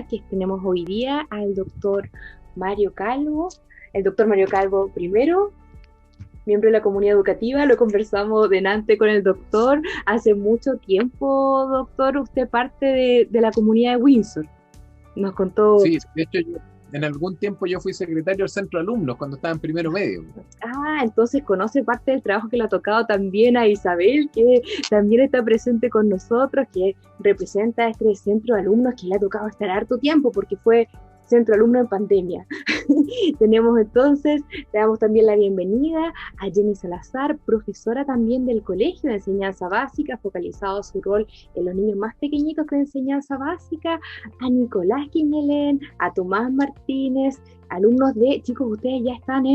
que tenemos hoy día al doctor Mario Calvo, el doctor Mario Calvo primero, miembro de la comunidad educativa. Lo conversamos delante con el doctor hace mucho tiempo. Doctor, usted parte de la comunidad de Windsor, nos contó. Sí, de hecho en algún tiempo yo fui secretario del centro de alumnos cuando estaba en primero medio. Entonces conoce parte del trabajo que le ha tocado también a Isabel, que también está presente con nosotros, que representa este centro de alumnos que le ha tocado estar harto tiempo porque fue centro de alumnos en pandemia. Tenemos entonces, le damos también la bienvenida a Jenny Salazar, profesora también del Colegio de Enseñanza Básica, focalizado su rol en los niños más pequeñitos de enseñanza básica, a Nicolás Quiñelén, a Tomás Martínez, alumnos de, chicos, ustedes ya están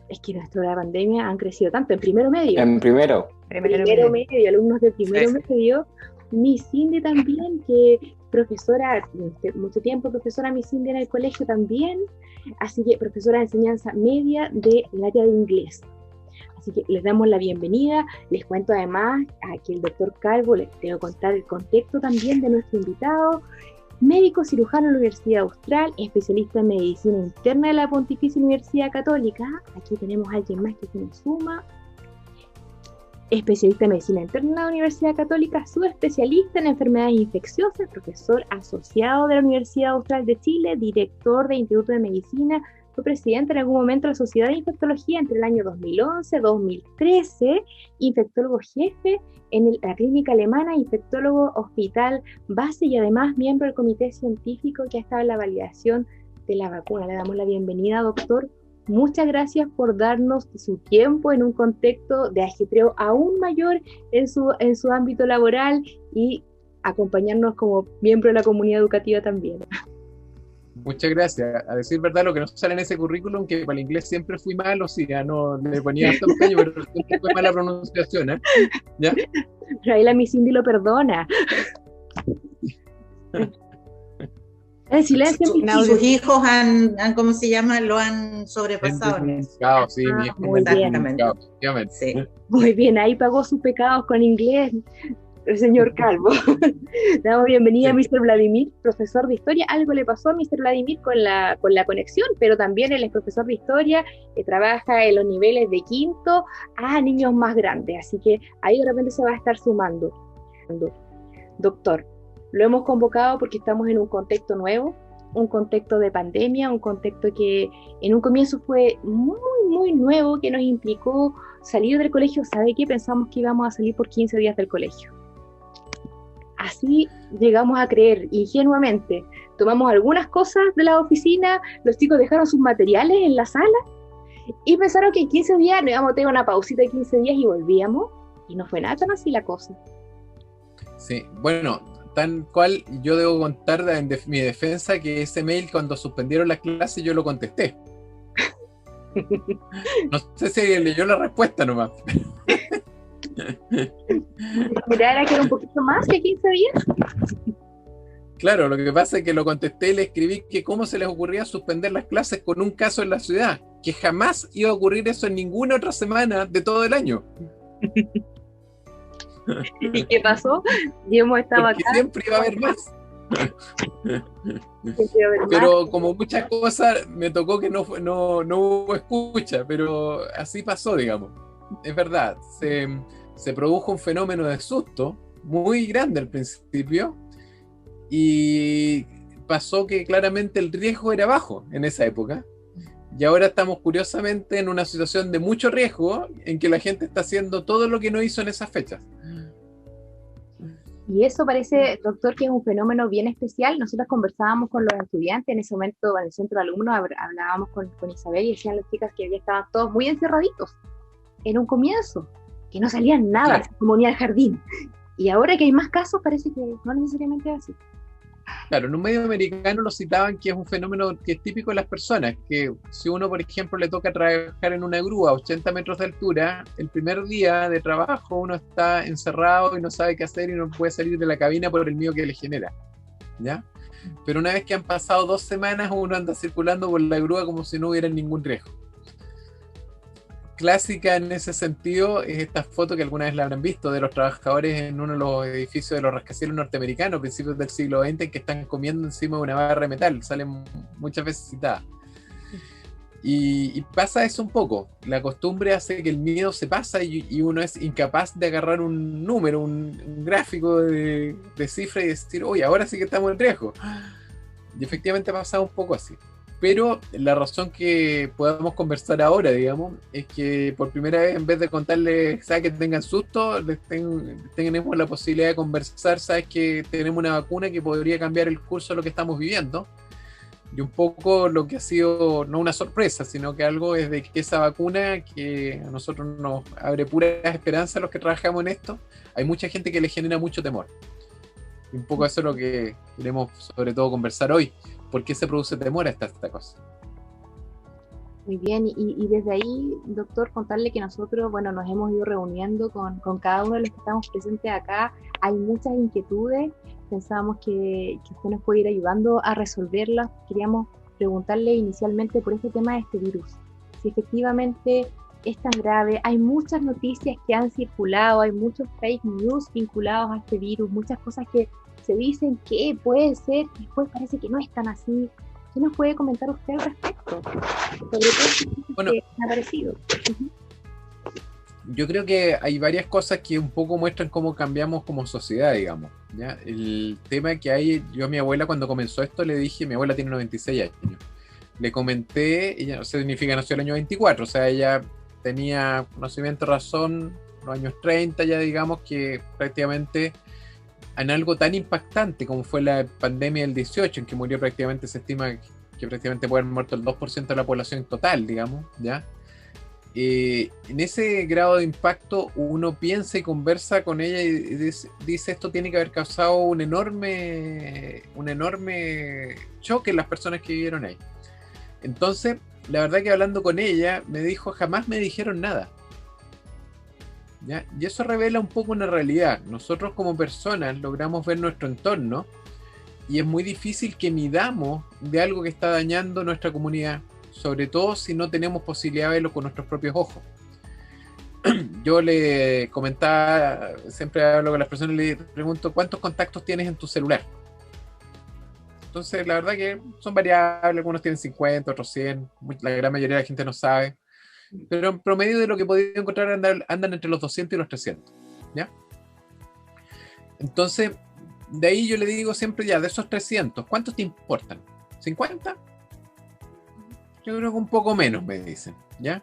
es que en esto de la pandemia han crecido tanto, en primero medio. En primero medio, alumnos de primero medio. Miss Cindy también, que profesora, mucho tiempo profesora Miss Cindy en el colegio también, así que profesora de enseñanza media del área de inglés. Así que les damos la bienvenida. Les cuento además que el doctor Calvo, les tengo que contar el contexto también de nuestro invitado, médico cirujano de la Universidad Austral, especialista en medicina interna de la Pontificia Universidad Católica. Aquí tenemos a alguien más que se nos suma. Especialista en medicina interna de la Universidad Católica, subespecialista en enfermedades infecciosas, profesor asociado de la Universidad Austral de Chile, director del Instituto de Medicina, fue presidente en algún momento de la Sociedad de Infectología entre el año 2011 y 2013, infectólogo jefe en la clínica alemana, infectólogo hospital base y además miembro del comité científico que ha estado en la validación de la vacuna. Le damos la bienvenida, doctor. Muchas gracias por darnos su tiempo en un contexto de ajetreo aún mayor en su ámbito laboral y acompañarnos como miembro de la comunidad educativa también. Muchas gracias. A decir verdad, lo que no sale en ese currículum, que para el inglés siempre fui malo, sí, ya no le ponía hasta un caño, pero siempre fue mala pronunciación, ¿eh? ¿Ya? Pero ahí la Miss Cindy lo perdona. En silencio, no, sus hijos han, ¿cómo se llama? Lo han sobrepasado. Sí, mi hijo muy bien. Sí. Muy bien, ahí pagó sus pecados con inglés el señor Calvo. Damos bienvenida a Mr. Vladimir, profesor de historia. Algo le pasó a Mr. Vladimir con la conexión, pero también él es profesor de historia, trabaja en los niveles de quinto a niños más grandes, así que ahí de repente se va a estar sumando. Doctor, lo hemos convocado porque estamos en un contexto nuevo, un contexto de pandemia, un contexto que en un comienzo fue muy, muy nuevo, que nos implicó salir del colegio. ¿Sabe qué? Pensamos que íbamos a salir por 15 días del colegio. Así llegamos a creer, ingenuamente. Tomamos algunas cosas de la oficina, los chicos dejaron sus materiales en la sala y pensaron que en 15 días nos íbamos a tener una pausita de 15 días y volvíamos, y no fue nada tan así la cosa. Sí, bueno, tal cual, yo debo contar en mi defensa que ese mail, cuando suspendieron las clases, yo lo contesté. No sé si leyó la respuesta nomás. Mira, era que era un poquito más que 15 días. Claro, lo que pasa es que lo contesté y le escribí que cómo se les ocurría suspender las clases con un caso en la ciudad, que jamás iba a ocurrir eso en ninguna otra semana de todo el año. ¿Y qué pasó? Y hemos estado porque acá. Siempre iba a haber más. Pero como muchas cosas me tocó que no hubo escucha, pero así pasó, digamos. Es verdad, se produjo un fenómeno de susto muy grande al principio y pasó que claramente el riesgo era bajo en esa época, y ahora estamos curiosamente en una situación de mucho riesgo en que la gente está haciendo todo lo que no hizo en esas fechas. Y eso parece, doctor, que es un fenómeno bien especial. Nosotros conversábamos con los estudiantes en ese momento en el centro de alumnos, hablábamos con Isabel y decían las chicas que ya estaban todos muy encerraditos en un comienzo, que no salían nada, claro, como ni al jardín. Y ahora que hay más casos parece que no necesariamente es así. Claro, en un medio americano lo citaban que es un fenómeno que es típico de las personas, que si uno, por ejemplo, le toca trabajar en una grúa a 80 metros de altura, el primer día de trabajo uno está encerrado y no sabe qué hacer y no puede salir de la cabina por el miedo que le genera, ¿ya? Pero una vez que han pasado 2 semanas, uno anda circulando por la grúa como si no hubiera ningún riesgo. clásica en ese sentido es esta foto que alguna vez la habrán visto de los trabajadores en uno de los edificios de los rascacielos norteamericanos, principios del siglo XX, que están comiendo encima de una barra de metal. Salen muchas veces citadas. Y pasa eso un poco. La costumbre hace que el miedo se pasa y uno es incapaz de agarrar un número, un gráfico de cifra y decir, oye, ahora sí que estamos en riesgo. Y efectivamente ha pasado un poco así. Pero la razón que podamos conversar ahora, digamos, es que por primera vez, en vez de contarles, ¿sabes? Que tengan susto, tenemos la posibilidad de conversar, ¿sabes? Que tenemos una vacuna que podría cambiar el curso de lo que estamos viviendo. Y un poco lo que ha sido, no una sorpresa, sino que algo es de que esa vacuna, que a nosotros nos abre pura esperanza a los que trabajamos en esto, hay mucha gente que le genera mucho temor. Y un poco eso es lo que queremos sobre todo conversar hoy. ¿Por qué se produce temor a esta cosa? Muy bien, y desde ahí, doctor, contarle que nosotros, bueno, nos hemos ido reuniendo con cada uno de los que estamos presentes acá. Hay muchas inquietudes, pensábamos que usted nos puede ir ayudando a resolverlas. Queríamos preguntarle inicialmente por este tema de este virus, si efectivamente es tan grave. Hay muchas noticias que han circulado, hay muchos fake news vinculados a este virus, muchas cosas que se dicen que puede ser, después parece que no es tan así. ¿Qué nos puede comentar usted al respecto? Sobre todo bueno, que ha parecido. Yo creo que hay varias cosas que un poco muestran cómo cambiamos como sociedad, digamos, ¿ya? El tema que hay, yo a mi abuela cuando comenzó esto le dije, mi abuela tiene 96 años, le comenté, ella no significa nació el año 24, o sea, ella tenía conocimiento, razón, los años 30 ya, digamos, que prácticamente en algo tan impactante como fue la pandemia del 18, en que murió prácticamente, se estima que prácticamente puede haber muerto el 2% de la población total, digamos, ¿ya? En ese grado de impacto uno piensa y conversa con ella y dice esto tiene que haber causado un enorme choque en las personas que vivieron ahí. Entonces, la verdad que hablando con ella, me dijo, jamás me dijeron nada. ¿Ya? Y eso revela un poco una realidad. Nosotros como personas logramos ver nuestro entorno y es muy difícil que midamos de algo que está dañando nuestra comunidad, sobre todo si no tenemos posibilidad de verlo con nuestros propios ojos. Yo le comentaba, siempre hablo con las personas y le pregunto, ¿cuántos contactos tienes en tu celular? Entonces, la verdad que son variables, algunos tienen 50, otros 100, la gran mayoría de la gente no sabe. Pero en promedio de lo que he podido encontrar andan entre los 200 y los 300, ¿ya? Entonces, de ahí yo le digo siempre, ya, de esos 300, ¿cuántos te importan? ¿50? Yo creo que un poco menos, me dicen, ¿ya?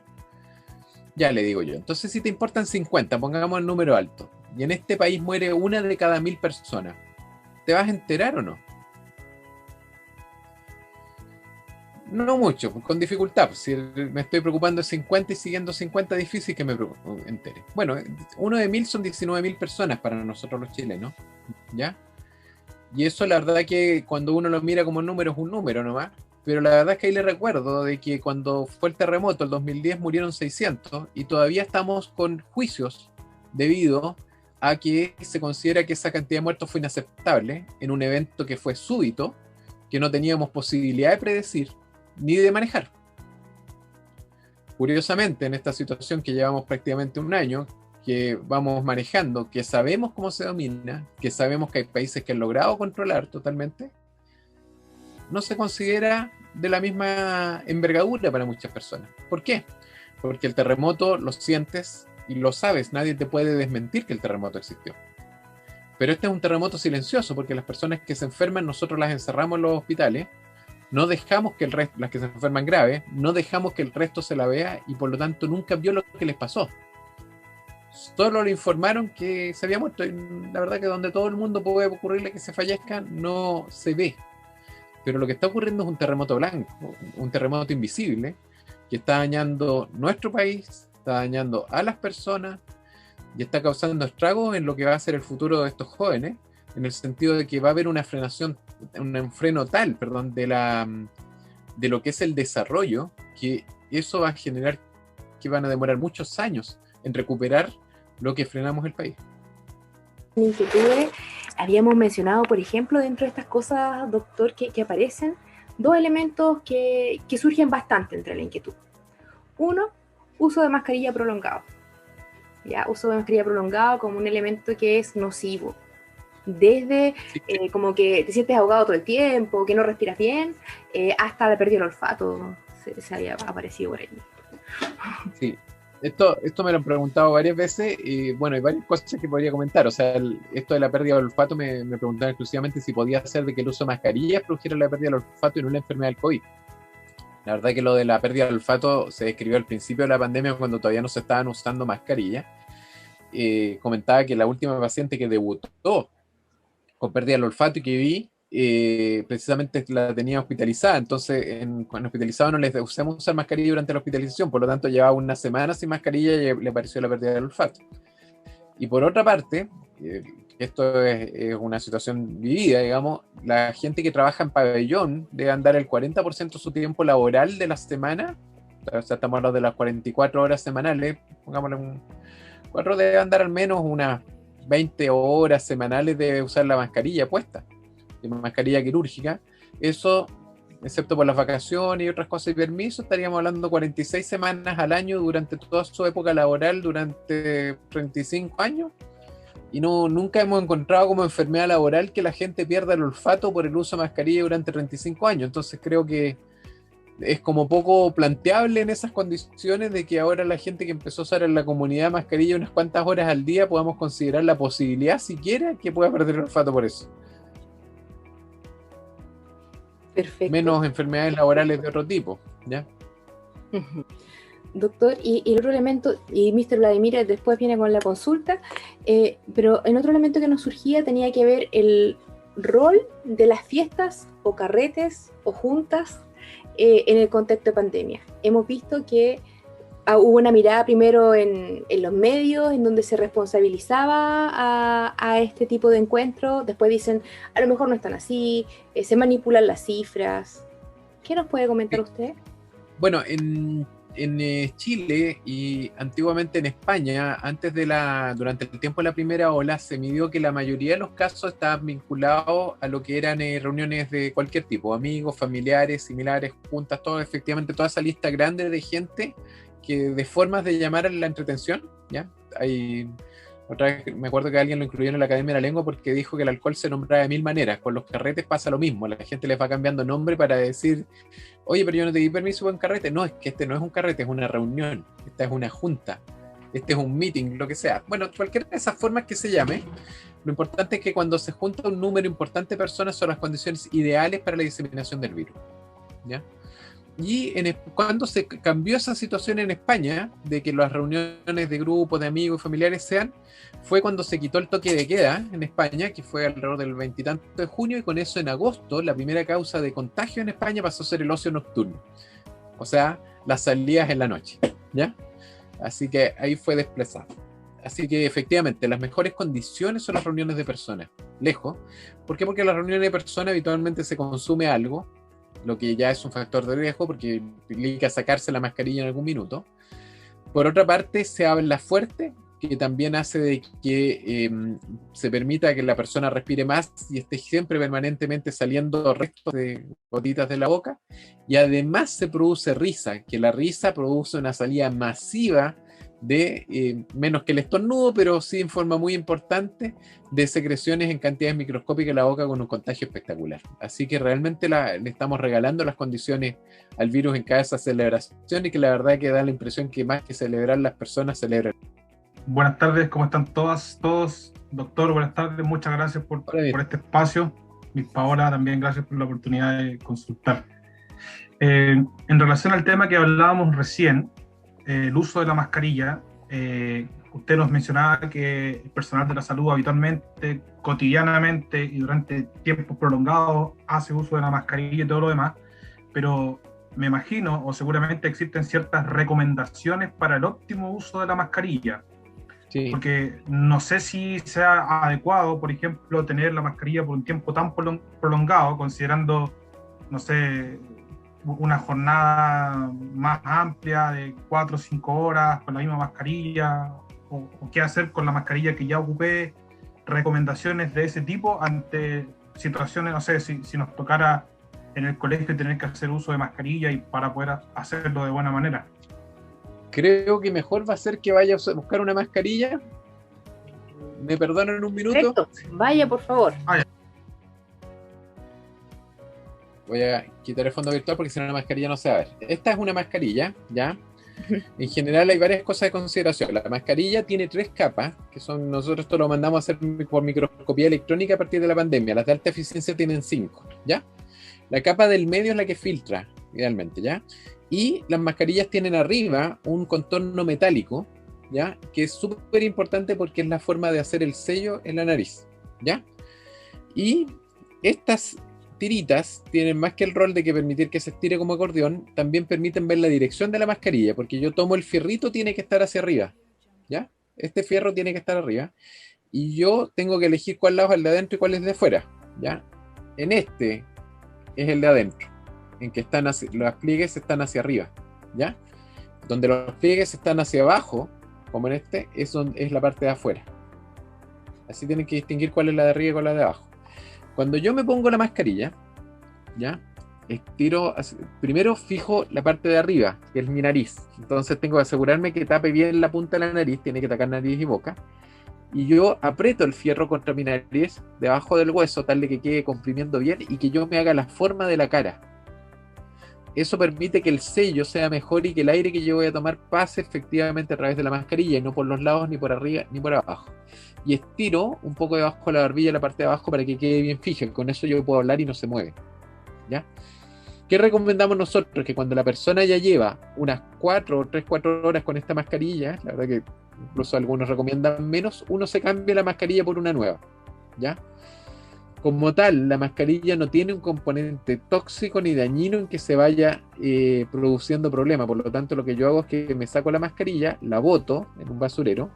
Ya le digo yo. Entonces, si te importan 50, pongamos el número alto, y en este país muere 1 de cada 1000 personas, ¿te vas a enterar o no? No mucho, con dificultad. Si me estoy preocupando de 50 y siguiendo 50, difícil que me entere. Bueno, 1 de 1000 son 19.000 personas para nosotros los chilenos, ¿ya? Y eso la verdad que cuando uno lo mira como número es un número nomás, pero la verdad es que ahí le recuerdo de que cuando fue el terremoto, el 2010, murieron 600 y todavía estamos con juicios debido a que se considera que esa cantidad de muertos fue inaceptable en un evento que fue súbito, que no teníamos posibilidad de predecir ni de manejar. Curiosamente, en esta situación que llevamos prácticamente un año, que vamos manejando, que sabemos cómo se domina, que sabemos que hay países que han logrado controlar totalmente, no se considera de la misma envergadura para muchas personas. ¿Por qué? Porque el terremoto lo sientes y lo sabes, nadie te puede desmentir que el terremoto existió. Pero este es un terremoto silencioso, porque las personas que se enferman, nosotros las encerramos en los hospitales, no dejamos que el resto, las que se enferman graves, no dejamos que el resto se la vea y por lo tanto nunca vio lo que les pasó. Solo le informaron que se había muerto y la verdad que donde todo el mundo puede ocurrirle que se fallezca, no se ve. Pero lo que está ocurriendo es un terremoto blanco, un terremoto invisible, que está dañando nuestro país, está dañando a las personas y está causando estragos en lo que va a ser el futuro de estos jóvenes, en el sentido de que va a haber un freno tal, de lo que es el desarrollo, que eso va a generar que van a demorar muchos años en recuperar lo que frenamos el país. Inquietudes, habíamos mencionado, por ejemplo, dentro de estas cosas, doctor, que aparecen, 2 elementos que surgen bastante entre la inquietud. Uno, uso de mascarilla prolongado. ¿Ya? Uso de mascarilla prolongado como un elemento que es nocivo. Desde como que te sientes ahogado todo el tiempo, que no respiras bien, hasta la pérdida del olfato se había aparecido por ahí. Sí, esto me lo han preguntado varias veces y bueno, hay varias cosas que podría comentar. O sea, esto de la pérdida del olfato me preguntaban exclusivamente si podía ser de que el uso de mascarillas produjera la pérdida del olfato y no la enfermedad del COVID. La verdad que lo de la pérdida del olfato se describió al principio de la pandemia cuando todavía no se estaban usando mascarillas. Comentaba que la última paciente que debutó con pérdida del olfato y que vi, precisamente la tenía hospitalizada. Entonces, cuando hospitalizado no les usamos usar mascarilla durante la hospitalización, por lo tanto llevaba una semana sin mascarilla y le apareció la pérdida del olfato. Y por otra parte, esto es una situación vivida, digamos, la gente que trabaja en pabellón debe andar el 40% de su tiempo laboral de la semana, o sea, estamos hablando de las 44 horas semanales, pongámosle un 4, debe andar al menos unas 20 horas semanales de usar la mascarilla puesta, la mascarilla quirúrgica. Eso, excepto por las vacaciones y otras cosas y permisos, estaríamos hablando de 46 semanas al año durante toda su época laboral, durante 35 años. Y nunca hemos encontrado como enfermedad laboral que la gente pierda el olfato por el uso de mascarilla durante 35 años. Entonces creo que es como poco planteable en esas condiciones de que ahora la gente que empezó a usar en la comunidad mascarilla unas cuantas horas al día podamos considerar la posibilidad siquiera que pueda perder el olfato por eso. Perfecto. Menos enfermedades laborales de otro tipo, ¿ya? Uh-huh. Doctor, y el otro elemento, y Mr. Vladimir después viene con la consulta, pero el otro elemento que nos surgía tenía que ver el rol de las fiestas o carretes o juntas en el contexto de pandemia. Hemos visto que hubo una mirada primero en los medios, en donde se responsabilizaba a este tipo de encuentros. Después dicen, a lo mejor no están así, se manipulan las cifras. ¿Qué nos puede comentar usted? Bueno, en Chile y antiguamente en España, durante el tiempo de la primera ola, se midió que la mayoría de los casos estaban vinculados a lo que eran reuniones de cualquier tipo, amigos, familiares, similares, juntas, todo, efectivamente toda esa lista grande de gente de formas de llamar a la entretención, ¿ya? Otra vez me acuerdo que alguien lo incluyó en la Academia de la Lengua porque dijo que el alcohol se nombraba de 1000 maneras. Con los carretes pasa lo mismo, la gente les va cambiando nombre para decir, oye, pero yo no te di permiso para un carrete. No, es que este no es un carrete, es una reunión, esta es una junta, este es un meeting, lo que sea. Bueno, cualquiera de esas formas que se llame, lo importante es que cuando se junta un número importante de personas son las condiciones ideales para la diseminación del virus, ¿ya? Y cuando se cambió esa situación en España, de que las reuniones de grupos, de amigos y familiares fue cuando se quitó el toque de queda en España, que fue alrededor del 20 y tanto de junio, y con eso en agosto la primera causa de contagio en España pasó a ser el ocio nocturno. O sea, las salidas en la noche, ¿ya? Así que ahí fue desplazado. Así que efectivamente las mejores condiciones son las reuniones de personas, lejos. ¿Por qué? Porque en las reuniones de personas habitualmente se consume algo, lo que ya es un factor de riesgo porque implica sacarse la mascarilla en algún minuto. Por otra parte, se habla fuerte, que también hace de que se permita que la persona respire más y esté siempre permanentemente saliendo restos de gotitas de la boca. Y además se produce risa, que la risa produce una salida masiva de, menos que el estornudo, pero sí en forma muy importante, de secreciones en cantidades microscópicas en la boca con un contagio espectacular. Así que realmente le estamos regalando las condiciones al virus en cada esa celebración y que la verdad que da la impresión que más que celebrar las personas celebran. Buenas tardes, ¿cómo están todos? Doctor, buenas tardes, muchas gracias por este espacio. Mis Paola, también gracias por la oportunidad de consultar. En relación al tema que hablábamos recién, el uso de la mascarilla, usted nos mencionaba que el personal de la salud habitualmente, cotidianamente y durante tiempos prolongados hace uso de la mascarilla y todo lo demás, pero me imagino, o seguramente existen ciertas recomendaciones para el óptimo uso de la mascarilla. Sí. Porque no sé si sea adecuado, por ejemplo, tener la mascarilla por un tiempo tan prolongado, considerando, no sé, una jornada más amplia de 4 o 5 horas con la misma mascarilla, o qué hacer con la mascarilla que ya ocupé, recomendaciones de ese tipo ante situaciones, no sé, si nos tocara en el colegio tener que hacer uso de mascarilla y para poder hacerlo de buena manera. Creo que mejor va a ser que vaya a buscar una mascarilla. ¿Me perdonan un minuto? Perfecto. Vaya, por favor. Voy a quitar el fondo virtual porque si no la mascarilla no se va a ver. Esta es una mascarilla, ¿ya? En general hay varias cosas de consideración. La mascarilla tiene 3 capas, que son, nosotros esto lo mandamos a hacer por microscopía electrónica a partir de la pandemia. Las de alta eficiencia tienen 5, ¿ya? La capa del medio es la que filtra, idealmente, ¿ya? Y las mascarillas tienen arriba un contorno metálico, ¿ya? Que es súper importante porque es la forma de hacer el sello en la nariz, ¿ya? Y estas tiritas tienen más que el rol de que permitir que se estire como acordeón, también permiten ver la dirección de la mascarilla, porque yo tomo el fierrito, tiene que estar hacia arriba, ¿ya? Este fierro tiene que estar arriba, y yo tengo que elegir cuál lado es el de adentro y cuál es de afuera, ¿ya? En este es el de adentro, en que están los pliegues están hacia arriba, ¿ya? Donde los pliegues están hacia abajo, como en este, es la parte de afuera. Así tienen que distinguir cuál es la de arriba y cuál es la de abajo. Cuando yo me pongo la mascarilla, ¿ya? Estiro, primero fijo la parte de arriba, que es mi nariz. Entonces tengo que asegurarme que tape bien la punta de la nariz, tiene que tapar nariz y boca. Y yo aprieto el fierro contra mi nariz, debajo del hueso, tal de que quede comprimiendo bien y que yo me haga la forma de la cara. Eso permite que el sello sea mejor y que el aire que yo voy a tomar pase efectivamente a través de la mascarilla y no por los lados, ni por arriba, ni por abajo. Y estiro un poco debajo de la barbilla, la parte de abajo, para que quede bien fija. Con eso yo puedo hablar y no se mueve, ¿ya? ¿Qué recomendamos nosotros? Que cuando la persona ya lleva unas 4 horas con esta mascarilla, la verdad que incluso algunos recomiendan menos, uno se cambia la mascarilla por una nueva, ¿ya? Como tal, la mascarilla no tiene un componente tóxico ni dañino en que se vaya produciendo problema. Por lo tanto, lo que yo hago es que me saco la mascarilla, la boto en un basurero,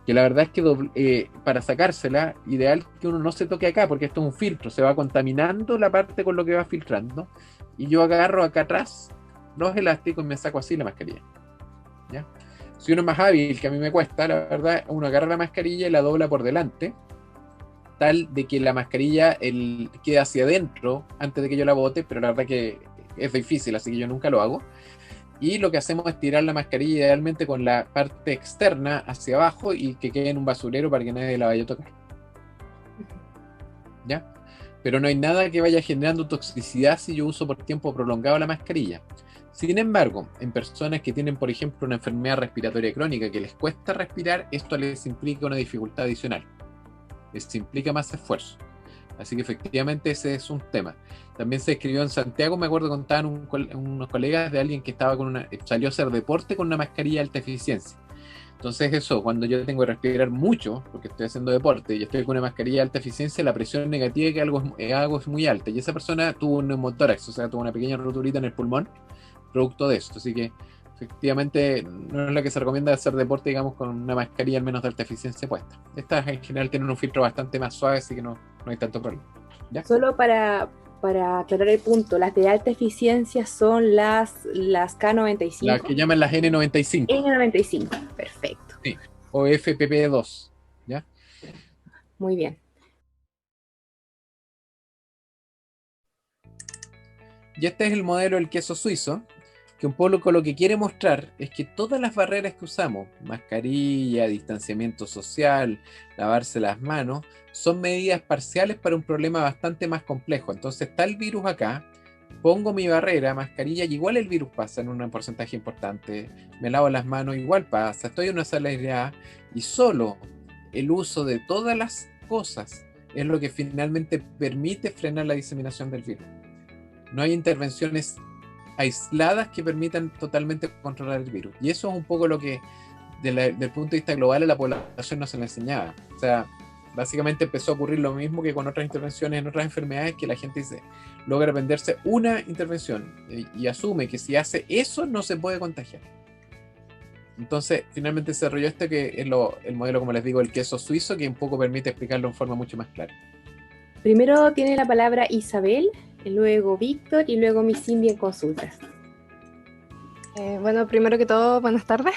que la verdad es que para sacársela, ideal que uno no se toque acá, porque esto es un filtro, se va contaminando la parte con lo que va filtrando, y yo agarro acá atrás los elásticos y me saco así la mascarilla, ¿ya? Si uno es más hábil, que a mí me cuesta, la verdad, uno agarra la mascarilla y la dobla por delante, tal de que la mascarilla quede hacia adentro antes de que yo la bote, pero la verdad que es difícil, así que yo nunca lo hago. Y lo que hacemos es tirar la mascarilla idealmente con la parte externa hacia abajo y que quede en un basurero para que nadie la vaya a tocar, ¿ya? Pero no hay nada que vaya generando toxicidad si yo uso por tiempo prolongado la mascarilla. Sin embargo, en personas que tienen, por ejemplo, una enfermedad respiratoria crónica que les cuesta respirar, esto les implica una dificultad adicional. Les implica más esfuerzo. Así que efectivamente ese es un tema. También se escribió en Santiago, me acuerdo, contaban unos colegas de alguien que estaba salió a hacer deporte con una mascarilla de alta eficiencia. Entonces eso, cuando yo tengo que respirar mucho, porque estoy haciendo deporte y estoy con una mascarilla de alta eficiencia, la presión negativa que hago es muy alta. Y esa persona tuvo un neumotórax, o sea, tuvo una pequeña roturita en el pulmón, producto de esto. Así que efectivamente no es la que se recomienda hacer deporte, digamos, con una mascarilla al menos de alta eficiencia puesta. Estas en general tienen un filtro bastante más suave, así que no hay tanto problema, ¿ya? Solo para aclarar el punto, las de alta eficiencia son las K95. Las que llaman las N95. N95, perfecto. Sí, o FPP2, ¿ya? Muy bien. Y este es el modelo del queso suizo, que un poco lo que quiere mostrar es que todas las barreras que usamos, mascarilla, distanciamiento social, lavarse las manos, son medidas parciales para un problema bastante más complejo. Entonces está el virus acá, pongo mi barrera, mascarilla, y igual el virus pasa en un porcentaje importante, me lavo las manos, igual pasa, estoy en una sala aireada, y solo el uso de todas las cosas es lo que finalmente permite frenar la diseminación del virus. No hay intervenciones aisladas que permitan totalmente controlar el virus. Y eso es un poco lo que, del punto de vista global, a la población no se le enseñaba. O sea, básicamente empezó a ocurrir lo mismo que con otras intervenciones en otras enfermedades, que la gente dice, logra aprenderse una intervención y asume que si hace eso no se puede contagiar. Entonces, finalmente se desarrolló que es el modelo, como les digo, el queso suizo, que un poco permite explicarlo en forma mucho más clara. Primero tiene la palabra Isabel, luego Víctor y luego Miss Cindy en consultas. Bueno, primero que todo, buenas tardes.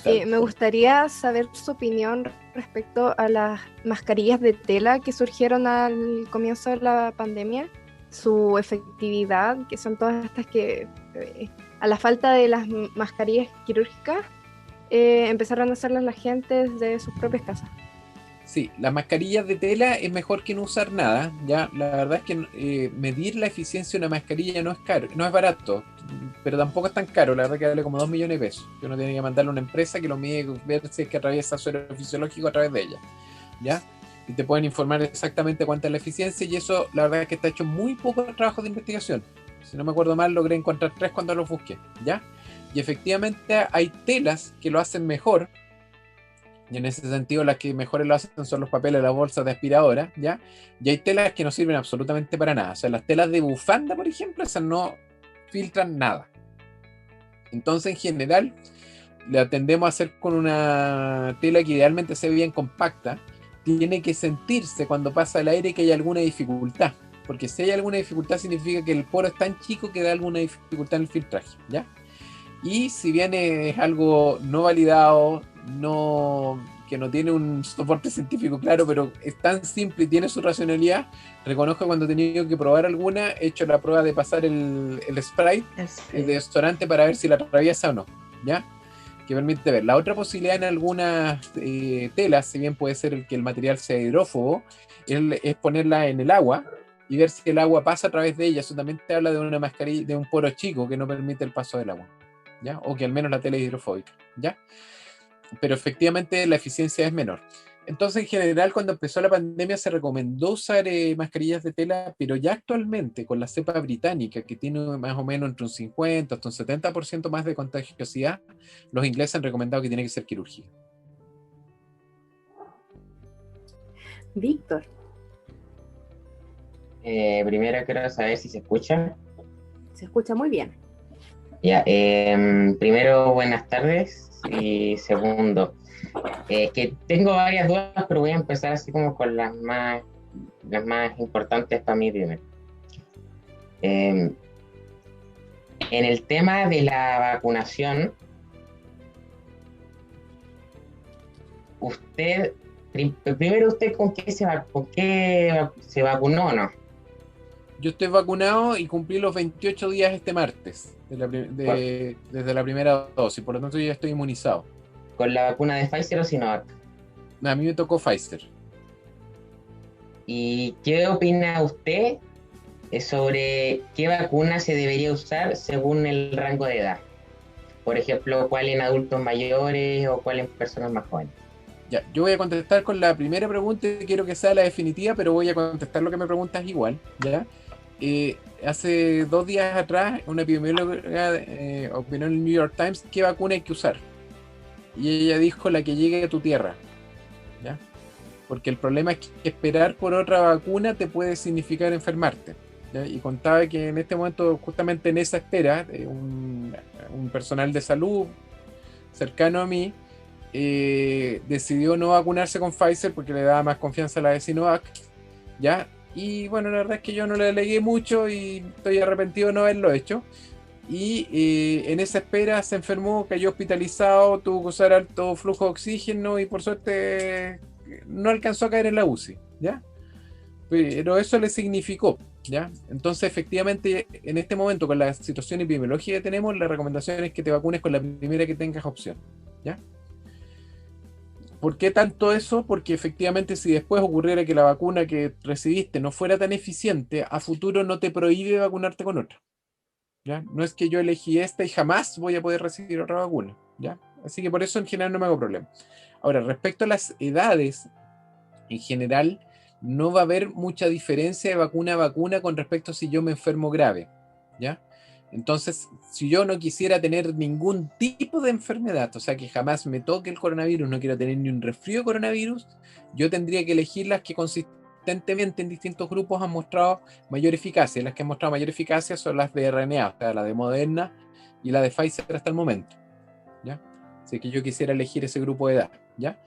Me gustaría saber su opinión respecto a las mascarillas de tela que surgieron al comienzo de la pandemia, su efectividad, que son todas estas que a la falta de las mascarillas quirúrgicas, empezaron a hacerlas la gente desde sus propias casas. Sí, las mascarillas de tela es mejor que no usar nada, ya. La verdad es que medir la eficiencia de una mascarilla no es caro, no es barato, pero tampoco es tan caro. La verdad que vale como 2 millones de pesos. Que uno tiene que mandarle a una empresa que lo mide, ver si es que atraviesa suelo fisiológico a través de ella, ya. Y te pueden informar exactamente cuánta es la eficiencia, y eso la verdad es que está hecho muy poco trabajo de investigación. Si no me acuerdo mal, logré encontrar 3 cuando los busqué, ya. Y efectivamente hay telas que lo hacen mejor. Y en ese sentido las que mejores lo hacen son los papeles, las bolsas de aspiradora, ¿ya? Y hay telas que no sirven absolutamente para nada. O sea, las telas de bufanda, por ejemplo, esas no filtran nada. Entonces, en general, la tendemos a hacer con una tela que idealmente se ve bien compacta. Tiene que sentirse cuando pasa el aire que hay alguna dificultad. Porque si hay alguna dificultad significa que el poro es tan chico que da alguna dificultad en el filtraje, ¿ya? Y si bien es algo no validado, que no tiene un soporte científico claro, pero es tan simple y tiene su racionalidad, reconozco cuando he tenido que probar alguna, he hecho la prueba de pasar el spray de desodorante para ver si la atraviesa o no, ¿ya? Que permite ver. La otra posibilidad en algunas telas, si bien puede ser que el material sea hidrófobo, es ponerla en el agua y ver si el agua pasa a través de ella. Eso también te habla de una mascarilla, de un poro chico que no permite el paso del agua, ¿ya? O que al menos la tela es hidrofóbica, ¿ya? Pero efectivamente la eficiencia es menor. Entonces, en general, cuando empezó la pandemia se recomendó usar mascarillas de tela, pero ya actualmente con la cepa británica, que tiene más o menos entre un 50 hasta un 70% más de contagiosidad, los ingleses han recomendado que tiene que ser quirúrgica. Víctor. Primero quiero saber si se escucha. Se escucha muy bien. Ya, primero, buenas tardes. Y segundo, que tengo varias dudas, pero voy a empezar así como con las más importantes para mí primero. En el tema de la vacunación, primero usted ¿con qué se vacunó o no? Yo estoy vacunado y cumplí los 28 días este martes desde la primera dosis, por lo tanto yo ya estoy inmunizado. ¿Con la vacuna de Pfizer o Sinovac? A mí me tocó Pfizer. ¿Y qué opina usted sobre qué vacuna se debería usar según el rango de edad? Por ejemplo, ¿cuál en adultos mayores o cuál en personas más jóvenes? Ya, yo voy a contestar con la primera pregunta y quiero que sea la definitiva, pero voy a contestar lo que me preguntas igual, ¿ya? Hace 2 días atrás, una epidemióloga opinó en el New York Times qué vacuna hay que usar. Y ella dijo la que llegue a tu tierra, ¿ya? Porque el problema es que esperar por otra vacuna te puede significar enfermarte, ¿ya? Y contaba que en este momento, justamente en esa espera, un personal de salud cercano a mí decidió no vacunarse con Pfizer porque le daba más confianza a la de Sinovac, ¿ya? Y bueno, la verdad es que yo no le delegué mucho y estoy arrepentido de no haberlo hecho. Y en esa espera se enfermó, cayó hospitalizado, tuvo que usar alto flujo de oxígeno y por suerte no alcanzó a caer en la UCI, ¿ya? Pero eso le significó, ¿ya? Entonces efectivamente en este momento con la situación epidemiológica que tenemos, la recomendación es que te vacunes con la primera que tengas opción, ¿ya? ¿Por qué tanto eso? Porque efectivamente si después ocurriera que la vacuna que recibiste no fuera tan eficiente, a futuro no te prohíbe vacunarte con otra, ¿ya? No es que yo elegí esta y jamás voy a poder recibir otra vacuna, ¿ya? Así que por eso en general no me hago problema. Ahora, respecto a las edades, en general no va a haber mucha diferencia de vacuna a vacuna con respecto a si yo me enfermo grave, ¿ya? Entonces, si yo no quisiera tener ningún tipo de enfermedad, o sea, que jamás me toque el coronavirus, no quiero tener ni un resfrío de coronavirus, yo tendría que elegir las que consistentemente en distintos grupos han mostrado mayor eficacia. Las que han mostrado mayor eficacia son las de RNA, o sea, la de Moderna y la de Pfizer hasta el momento, ¿ya? Así que yo quisiera elegir ese grupo de edad, ¿ya?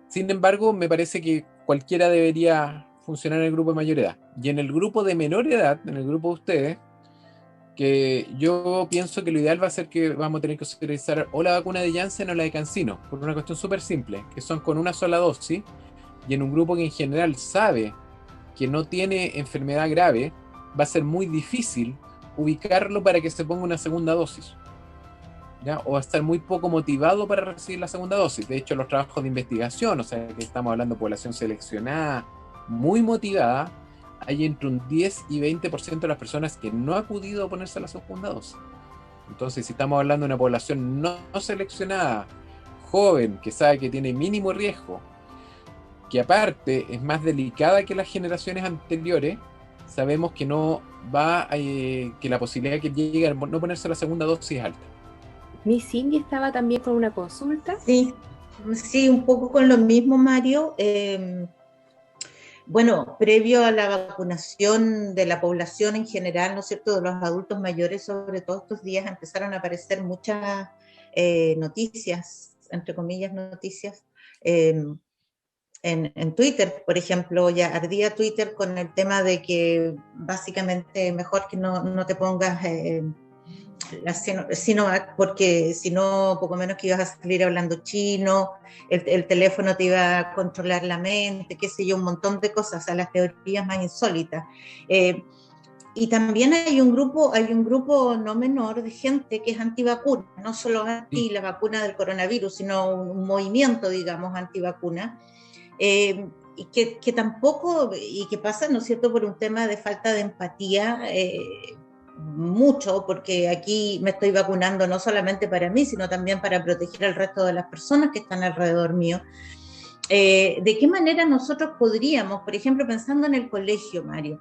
Sin embargo, me parece que cualquiera debería funcionar en el grupo de mayor edad. Y en el grupo de menor edad, en el grupo de ustedes, que yo pienso que lo ideal va a ser que vamos a tener que utilizar o la vacuna de Janssen o la de CanSino, por una cuestión súper simple, que son con una sola dosis, y en un grupo que en general sabe que no tiene enfermedad grave, va a ser muy difícil ubicarlo para que se ponga una segunda dosis, ¿ya? O estar muy poco motivado para recibir la segunda dosis. De hecho, los trabajos de investigación, o sea, que estamos hablando de población seleccionada, muy motivada, hay entre un 10 y 20% de las personas que no ha acudido a ponerse la segunda dosis. Entonces, si estamos hablando de una población no seleccionada, joven, que sabe que tiene mínimo riesgo, que aparte es más delicada que las generaciones anteriores, sabemos que no va que la posibilidad de que llegue a no ponerse la segunda dosis es alta. Mi Cindy estaba también con una consulta. Sí, un poco con lo mismo, Mario. Bueno, previo a la vacunación de la población en general, ¿no es cierto?, de los adultos mayores, sobre todo estos días empezaron a aparecer muchas noticias, entre comillas noticias, en Twitter, por ejemplo. Ya ardía Twitter con el tema de que básicamente mejor que no te pongas la Sinovac, porque si no, poco menos que ibas a salir hablando chino, el teléfono te iba a controlar la mente, qué sé yo, un montón de cosas, o sea, las teorías más insólitas. Y también hay un grupo no menor de gente que es antivacuna, no solo anti la vacuna del coronavirus, sino un movimiento, digamos, antivacuna, y que tampoco, y que pasa, ¿no es cierto?, por un tema de falta de empatía, mucho, porque aquí me estoy vacunando no solamente para mí, sino también para proteger al resto de las personas que están alrededor mío. ¿De qué manera nosotros podríamos, por ejemplo, pensando en el colegio, Mario,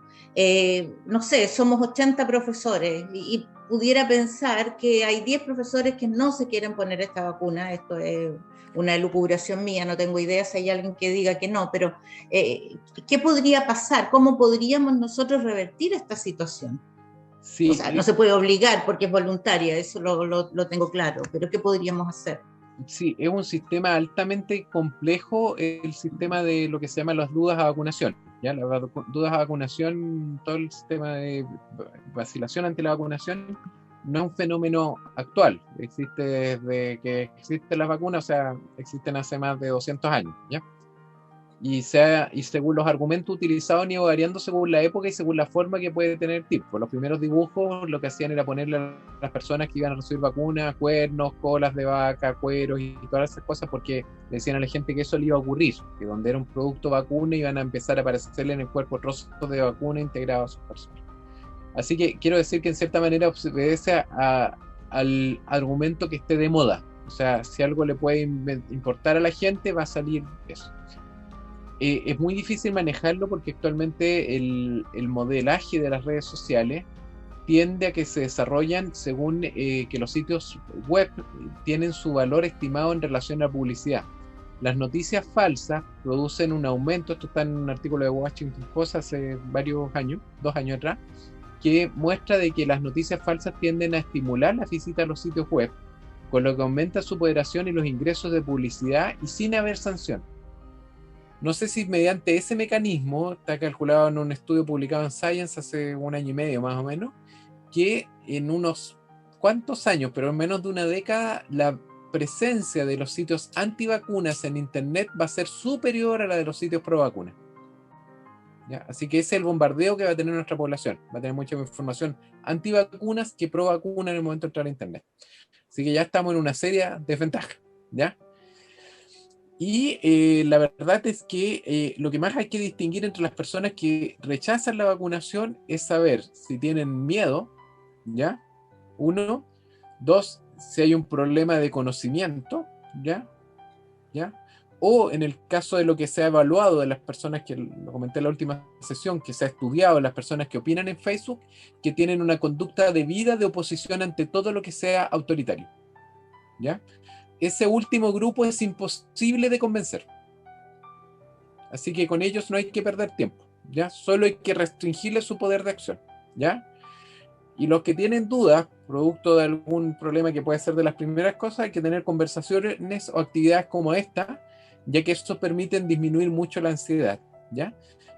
no sé, somos 80 profesores y pudiera pensar que hay 10 profesores que no se quieren poner esta vacuna? Esto es una elucubración mía, no tengo idea si hay alguien que diga que no, pero ¿qué podría pasar? ¿Cómo podríamos nosotros revertir esta situación? Sí, o sea, no se puede obligar porque es voluntaria, eso lo tengo claro, pero ¿qué podríamos hacer? Sí, es un sistema altamente complejo, el sistema de lo que se llama las dudas a vacunación, ¿ya? Las dudas a vacunación, todo el sistema de vacilación ante la vacunación no es un fenómeno actual, existe desde que existen las vacunas, o sea, existen hace más de 200 años, ¿ya? Y según los argumentos utilizados han ido variando según la época y según la forma que puede tener el tipo. Los primeros dibujos lo que hacían era ponerle a las personas que iban a recibir vacunas, cuernos, colas de vaca, cueros y todas esas cosas, porque decían a la gente que eso le iba a ocurrir, que donde era un producto vacuna iban a empezar a aparecerle en el cuerpo trozos de vacuna integrados a sus personas. Así que quiero decir que en cierta manera obedece al argumento que esté de moda. O sea, si algo le puede importar a la gente, va a salir eso. Es muy difícil manejarlo porque actualmente el modelaje de las redes sociales tiende a que se desarrollan según que los sitios web tienen su valor estimado en relación a la publicidad. Las noticias falsas producen un aumento, esto está en un artículo de Washington Post hace varios años, 2 años atrás, que muestra de que las noticias falsas tienden a estimular la visita a los sitios web, con lo que aumenta su moderación y los ingresos de publicidad y sin haber sanción. No sé si mediante ese mecanismo, está calculado en un estudio publicado en Science hace 1 año y medio más o menos, que en unos cuantos años, pero en menos de una década, la presencia de los sitios antivacunas en Internet va a ser superior a la de los sitios pro vacunas. ¿Ya? Así que ese es el bombardeo que va a tener nuestra población. Va a tener mucha información antivacunas que pro vacuna en el momento de entrar a Internet. Así que ya estamos en una seria desventaja, ¿ya? Y la verdad es que lo que más hay que distinguir entre las personas que rechazan la vacunación es saber si tienen miedo, ¿ya? 1, 2, si hay un problema de conocimiento, ¿ya? O en el caso de lo que se ha evaluado de las personas, que lo comenté en la última sesión, que se ha estudiado, las personas que opinan en Facebook, que tienen una conducta debida de oposición ante todo lo que sea autoritario, ¿ya? Ese último grupo es imposible de convencer. Así que con ellos no hay que perder tiempo, ¿ya? Solo hay que restringirle su poder de acción, ¿ya? Y los que tienen dudas, producto de algún problema que puede ser de las primeras cosas, hay que tener conversaciones o actividades como esta, ya que esto permite disminuir mucho la ansiedad, ¿ya?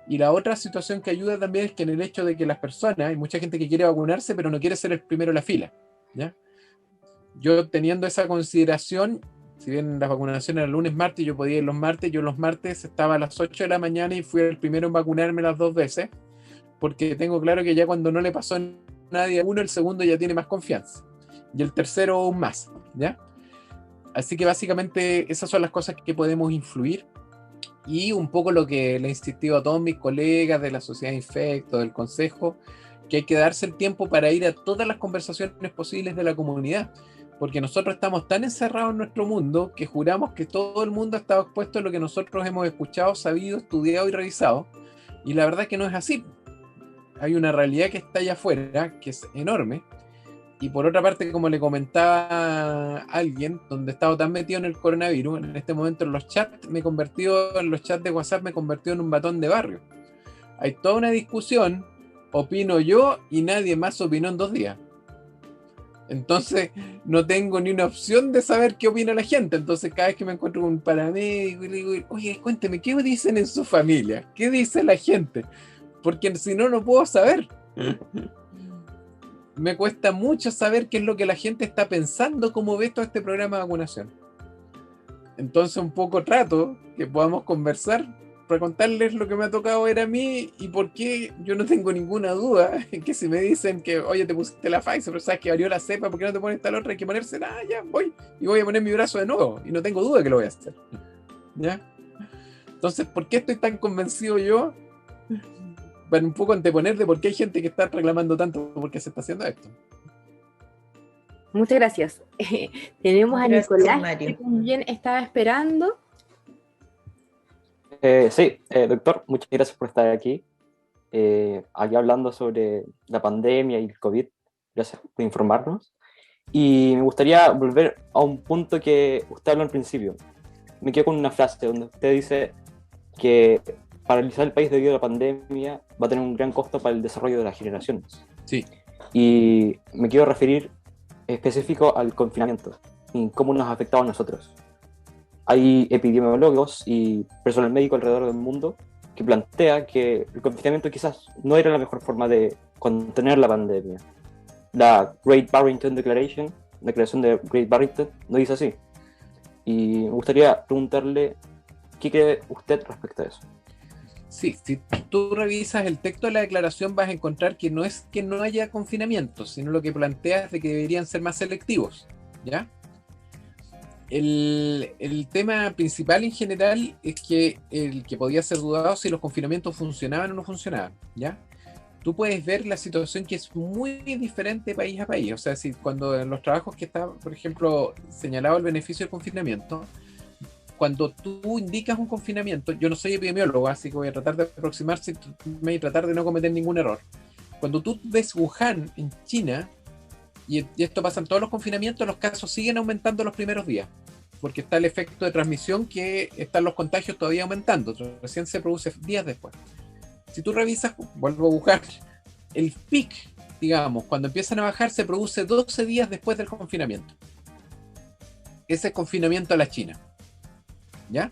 Y la otra situación que ayuda también es que en el hecho de que las personas, hay mucha gente que quiere vacunarse, pero no quiere ser el primero en la fila, ¿ya? Yo teniendo esa consideración, si bien las vacunaciones eran lunes, martes, yo podía ir los martes, yo los martes estaba a las 8 de la mañana y fui el primero en vacunarme las 2 veces, porque tengo claro que ya cuando no le pasó nadie uno, el segundo ya tiene más confianza. Y el tercero aún más, ¿ya? Así que básicamente esas son las cosas que podemos influir. Y un poco lo que le he insistido a todos mis colegas de la Sociedad de Infectos, del Consejo, que hay que darse el tiempo para ir a todas las conversaciones posibles de la comunidad. Porque nosotros estamos tan encerrados en nuestro mundo que juramos que todo el mundo está expuesto a lo que nosotros hemos escuchado, sabido, estudiado y revisado. Y la verdad es que no es así. Hay una realidad que está allá afuera, que es enorme. Y por otra parte, como le comentaba a alguien, donde he estado tan metido en el coronavirus, en este momento en los chats en los chats de WhatsApp me he convertido en un batón de barrio. Hay toda una discusión, opino yo y nadie más opinó en 2 días. Entonces no tengo ni una opción de saber qué opina la gente. Entonces cada vez que me encuentro con un paramédico y le digo, oye, cuénteme, ¿qué dicen en su familia? ¿Qué dice la gente? Porque si no, no puedo saber. Me cuesta mucho saber qué es lo que la gente está pensando, cómo ve todo este programa de vacunación. Entonces un poco trato que podamos conversar para contarles lo que me ha tocado ver a mí y por qué yo no tengo ninguna duda en que si me dicen que, oye, te pusiste la Pfizer, pero sabes que varió la cepa, ¿por qué no te pones tal otra? Hay que ponerse, ya voy, y voy a poner mi brazo de nuevo, y no tengo duda que lo voy a hacer. ¿Ya? Entonces, ¿por qué estoy tan convencido yo? Para un poco anteponer de por qué hay gente que está reclamando tanto por qué se está haciendo esto. Muchas gracias. Tenemos a Nicolás, Mario, que también estaba esperando. Sí, doctor, muchas gracias por estar aquí. Aquí hablando sobre la pandemia y el COVID. Gracias por informarnos. Y me gustaría volver a un punto que usted habló al principio. Me quedo con una frase donde usted dice que paralizar el país debido a la pandemia va a tener un gran costo para el desarrollo de las generaciones. Sí. Y me quiero referir específico al confinamiento y cómo nos ha afectado a nosotros. Hay epidemiólogos y personal médico alrededor del mundo que plantea que el confinamiento quizás no era la mejor forma de contener la pandemia. La Great Barrington Declaration, la declaración de Great Barrington, no dice así. Y me gustaría preguntarle, ¿qué cree usted respecto a eso? Sí, si tú revisas el texto de la declaración vas a encontrar que no es que no haya confinamiento, sino lo que plantea es de que deberían ser más selectivos, ¿ya? El tema principal en general es que el que podía ser dudado si los confinamientos funcionaban o no funcionaban, ¿ya? Tú puedes ver la situación que es muy diferente país a país, o sea, si cuando en los trabajos que está, por ejemplo, señalado el beneficio del confinamiento, cuando tú indicas un confinamiento, yo no soy epidemiólogo, así que voy a tratar de aproximarse y tratar de no cometer ningún error. Cuando tú ves Wuhan en China, y esto pasa en todos los confinamientos, los casos siguen aumentando los primeros días, porque está el efecto de transmisión que están los contagios todavía aumentando, recién se produce días después. Si tú revisas, vuelvo a Wuhan, el pic, digamos, cuando empiezan a bajar, se produce 12 días después del confinamiento. Ese es confinamiento a la China. ¿Ya?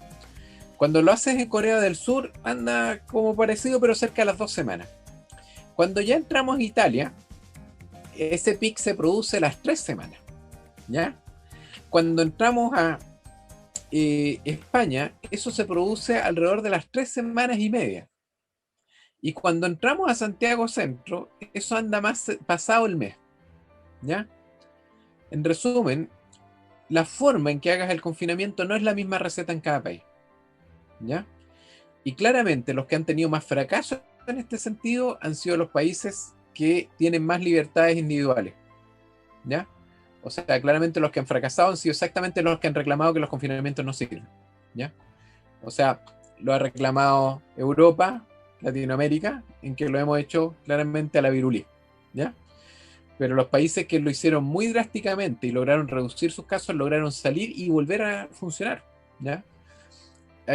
Cuando lo haces en Corea del Sur anda como parecido pero cerca de las 2 semanas. Cuando ya entramos a Italia, ese pic se produce a las 3 semanas, ¿ya? Cuando entramos a España, eso se produce alrededor de las 3 semanas y media. Y cuando entramos a Santiago Centro, eso anda más pasado el mes, ¿ya? En resumen, la forma en que hagas el confinamiento no es la misma receta en cada país, ¿ya? Y claramente los que han tenido más fracaso en este sentido han sido los países que tienen más libertades individuales, ¿ya? O sea, claramente los que han fracasado han sido exactamente los que han reclamado que los confinamientos no sirven, ¿ya? O sea, lo ha reclamado Europa, Latinoamérica, en que lo hemos hecho claramente a la virulí, ¿ya? Pero los países que lo hicieron muy drásticamente y lograron reducir sus casos, lograron salir y volver a funcionar, ¿ya?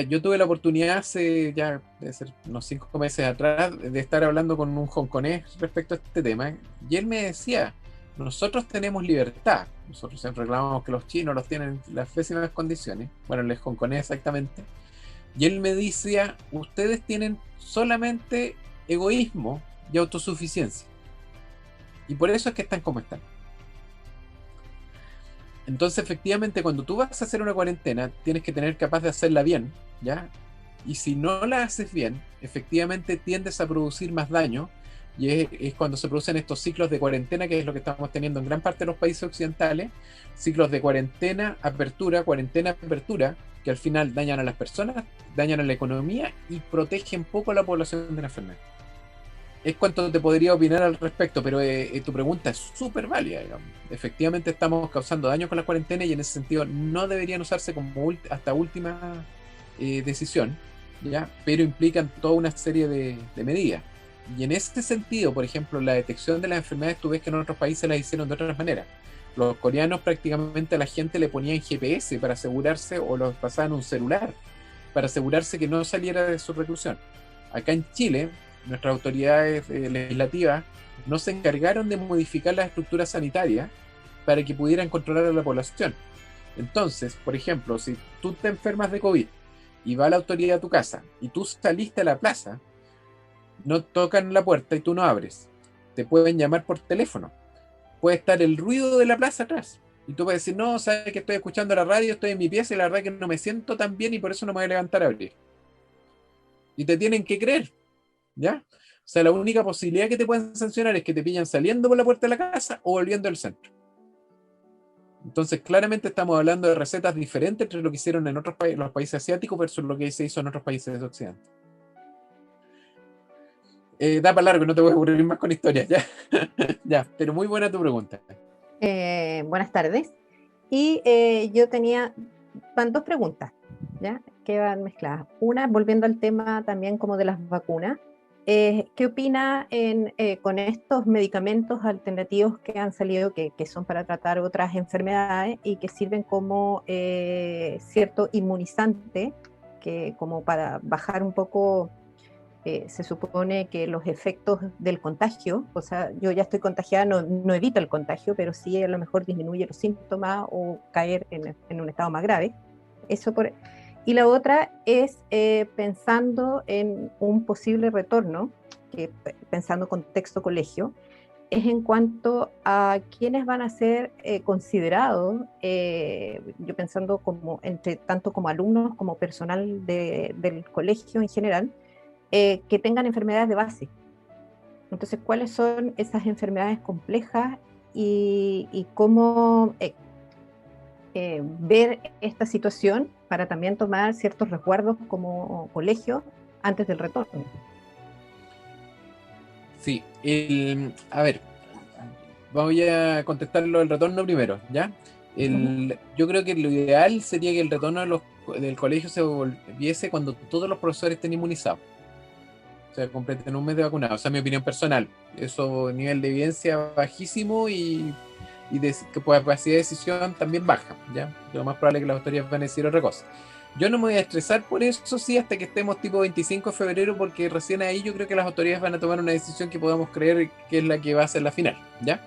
Yo tuve la oportunidad hace ya, debe ser unos 5 meses atrás, de estar hablando con un hongkonés respecto a este tema, y él me decía, nosotros tenemos libertad, nosotros siempre reclamamos que los chinos los tienen en las pésimas condiciones, bueno, el hongkonés exactamente, y él me decía, ustedes tienen solamente egoísmo y autosuficiencia. Y por eso es que están como están. Entonces, efectivamente, cuando tú vas a hacer una cuarentena, tienes que tener capaz de hacerla bien, ¿ya? Y si no la haces bien, efectivamente tiendes a producir más daño y es cuando se producen estos ciclos de cuarentena, que es lo que estamos teniendo en gran parte de los países occidentales, ciclos de cuarentena, apertura, que al final dañan a las personas, dañan a la economía y protegen poco a la población de la enfermedad. Es cuanto te podría opinar al respecto, pero tu pregunta es súper válida, digamos. Efectivamente estamos causando daño con la cuarentena y en ese sentido no deberían usarse como hasta última decisión, ¿ya? Pero implican toda una serie de medidas. Y en este sentido, por ejemplo, la detección de las enfermedades, tú ves que en otros países las hicieron de otras maneras. Los coreanos prácticamente a la gente le ponían GPS para asegurarse, o los pasaban un celular para asegurarse que no saliera de su reclusión. Acá en Chile, nuestras autoridades legislativas no se encargaron de modificar las estructuras sanitarias para que pudieran controlar a la población. Entonces, por ejemplo, si tú te enfermas de COVID y va la autoridad a tu casa y tú saliste a la plaza, no tocan la puerta y tú no abres. Te pueden llamar por teléfono. Puede estar el ruido de la plaza atrás. Y tú puedes decir, no, sabes que estoy escuchando la radio, estoy en mi pieza y la verdad que no me siento tan bien y por eso no me voy a levantar a abrir. Y te tienen que creer, ¿ya? O sea, la única posibilidad que te pueden sancionar es que te pillan saliendo por la puerta de la casa o volviendo al centro. Entonces, claramente estamos hablando de recetas diferentes entre lo que hicieron en otros países, los países asiáticos versus lo que se hizo en otros países de Occidente. Da para largo, no te voy a aburrir más con historias, ya. Ya, pero muy buena tu pregunta. Buenas tardes. Y yo van dos preguntas, ¿ya? Que van mezcladas. Una, volviendo al tema también como de las vacunas. ¿Qué opina con estos medicamentos alternativos que han salido, que son para tratar otras enfermedades y que sirven como cierto inmunizante, que como para bajar un poco, se supone que los efectos del contagio, o sea, yo ya estoy contagiada, no evita el contagio, pero sí a lo mejor disminuye los síntomas o caer en un estado más grave? Y la otra es pensando en un posible retorno, que pensando contexto colegio, es en cuanto a quiénes van a ser considerados, yo pensando tanto como alumnos como personal del colegio en general, que tengan enfermedades de base. Entonces, ¿cuáles son esas enfermedades complejas y cómo ver esta situación para también tomar ciertos resguardos como colegio antes del retorno? Sí, a ver, voy a contestarlo el retorno primero, ¿ya? Yo creo que lo ideal sería que el retorno del colegio se volviese cuando todos los profesores estén inmunizados. O sea, completen un mes de vacunado. O sea, mi opinión personal. Eso, nivel de evidencia bajísimo y de capacidad de decisión también baja, ¿ya? Lo más probable es que las autoridades van a decir otra cosa. Yo no me voy a estresar por eso, sí, hasta que estemos tipo 25 de febrero, porque recién ahí yo creo que las autoridades van a tomar una decisión que podamos creer que es la que va a ser la final, ¿ya?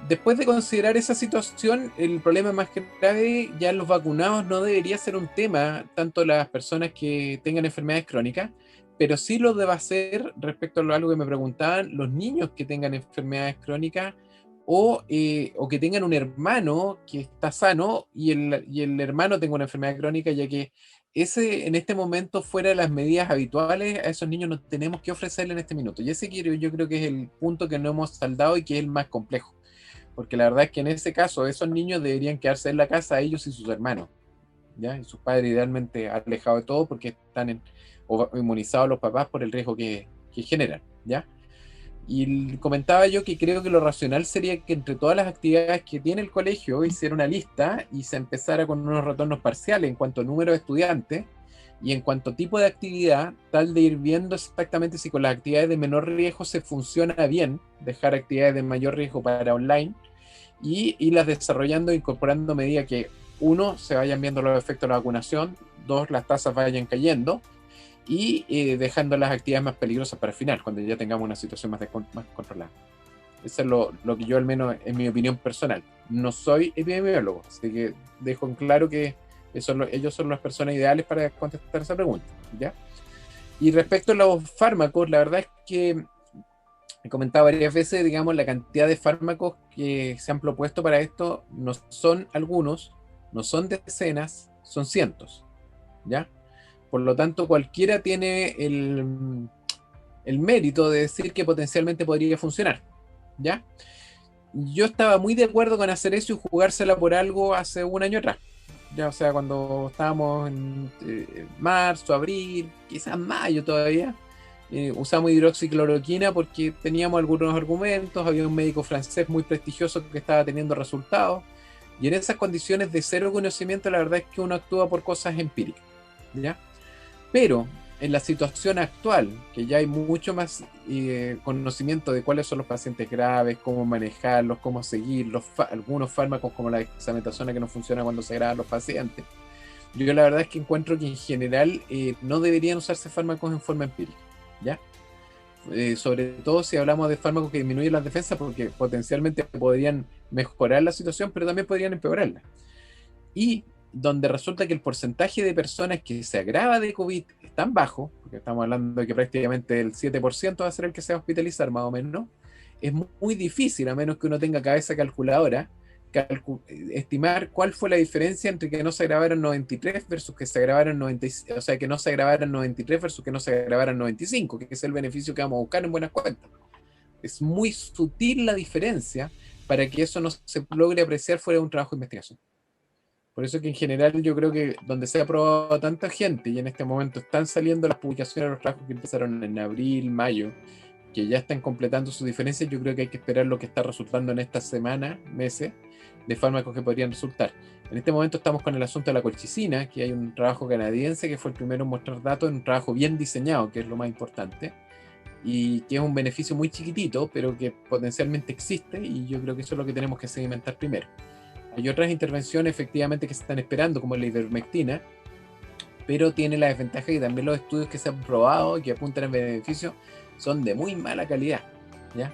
Después de considerar esa situación, el problema más grave, ya los vacunados no debería ser un tema, tanto las personas que tengan enfermedades crónicas, pero sí lo debe ser respecto a algo que me preguntaban, los niños que tengan enfermedades crónicas o que tengan un hermano que está sano y el hermano tenga una enfermedad crónica, ya que en este momento, fuera de las medidas habituales, a esos niños no tenemos que ofrecerle en este minuto. Y ese yo creo que es el punto que no hemos saldado y que es el más complejo. Porque la verdad es que en ese caso, esos niños deberían quedarse en la casa, ellos y sus hermanos, ¿ya? Y sus padres idealmente alejados de todo porque están inmunizados los papás por el riesgo que generan, ¿ya? Y comentaba yo que creo que lo racional sería que entre todas las actividades que tiene el colegio hiciera una lista y se empezara con unos retornos parciales en cuanto a número de estudiantes y en cuanto a tipo de actividad, tal de ir viendo exactamente si con las actividades de menor riesgo se funciona bien, dejar actividades de mayor riesgo para online y irlas desarrollando, incorporando a medida que, uno, se vayan viendo los efectos de la vacunación, dos, las tasas vayan cayendo, y dejando las actividades más peligrosas para el final, cuando ya tengamos una situación más controlada. Eso es lo que yo, al menos en mi opinión personal. No soy epidemiólogo, así que dejo en claro que ellos son las personas ideales para contestar esa pregunta, ¿ya? Y respecto a los fármacos, la verdad es que he comentado varias veces, digamos, la cantidad de fármacos que se han propuesto para esto no son algunos, no son decenas, son cientos, ¿ya? Por lo tanto, cualquiera tiene el mérito de decir que potencialmente podría funcionar, ¿ya? Yo estaba muy de acuerdo con hacer eso y jugársela por algo hace un año atrás. Ya, o sea, cuando estábamos en marzo, abril, quizás mayo todavía, usamos hidroxicloroquina porque teníamos algunos argumentos, había un médico francés muy prestigioso que estaba teniendo resultados, y en esas condiciones de cero conocimiento, la verdad es que uno actúa por cosas empíricas, ¿ya? Pero en la situación actual, que ya hay mucho más conocimiento de cuáles son los pacientes graves, cómo manejarlos, cómo seguirlos, algunos fármacos como la dexametasona que no funciona cuando se agravan los pacientes, yo la verdad es que encuentro que en general no deberían usarse fármacos en forma empírica, ¿ya? Sobre todo si hablamos de fármacos que disminuyen las defensas, porque potencialmente podrían mejorar la situación, pero también podrían empeorarla. Y donde resulta que el porcentaje de personas que se agrava de COVID es tan bajo, porque estamos hablando de que prácticamente el 7% va a ser el que se va a hospitalizar más o menos, ¿no? Es muy difícil, a menos que uno tenga cabeza calculadora, estimar cuál fue la diferencia entre que no se agravaran 93 versus que se agravaran 95, o sea, que no se agravaran 93 versus que no se agravaran 95, que es el beneficio que vamos a buscar en buenas cuentas. Es muy sutil la diferencia para que eso no se logre apreciar fuera de un trabajo de investigación. Por eso que en general yo creo que donde se ha probado a tanta gente y en este momento están saliendo las publicaciones de los trabajos que empezaron en abril, mayo, que ya están completando sus diferencias, yo creo que hay que esperar lo que está resultando en esta semana, meses, de fármacos que podrían resultar. En este momento estamos con el asunto de la colchicina, que hay un trabajo canadiense que fue el primero en mostrar datos en un trabajo bien diseñado, que es lo más importante, y que es un beneficio muy chiquitito, pero que potencialmente existe, y yo creo que eso es lo que tenemos que sedimentar primero. Hay otras intervenciones efectivamente que se están esperando, como la ivermectina, pero tiene la desventaja que también los estudios que se han probado y que apuntan en beneficio son de muy mala calidad, ¿ya?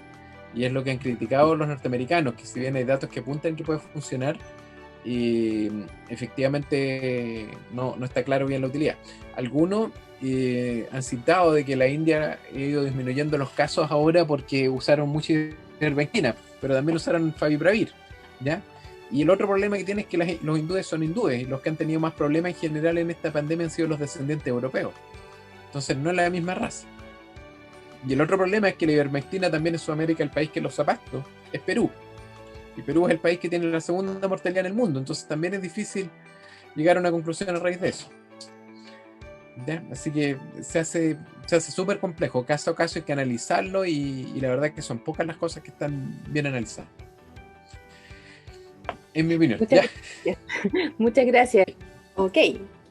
Y es lo que han criticado los norteamericanos, que si bien hay datos que apuntan que puede funcionar, efectivamente no está claro bien la utilidad. Algunos han citado de que la India ha ido disminuyendo los casos ahora porque usaron mucha ivermectina, pero también usaron favipiravir, ¿ya? Y el otro problema que tiene es que los hindúes son hindúes, y los que han tenido más problemas en general en esta pandemia han sido los descendientes europeos. Entonces no es la misma raza. Y el otro problema es que la ivermectina también en Sudamérica, el país que los zapatos, es Perú. Y Perú es el país que tiene la segunda mortalidad en el mundo, entonces también es difícil llegar a una conclusión a raíz de eso. ¿Ya? Así que se hace súper complejo, caso a caso hay que analizarlo y la verdad es que son pocas las cosas que están bien analizadas. En mi opinión. Muchas gracias. Muchas gracias. Ok,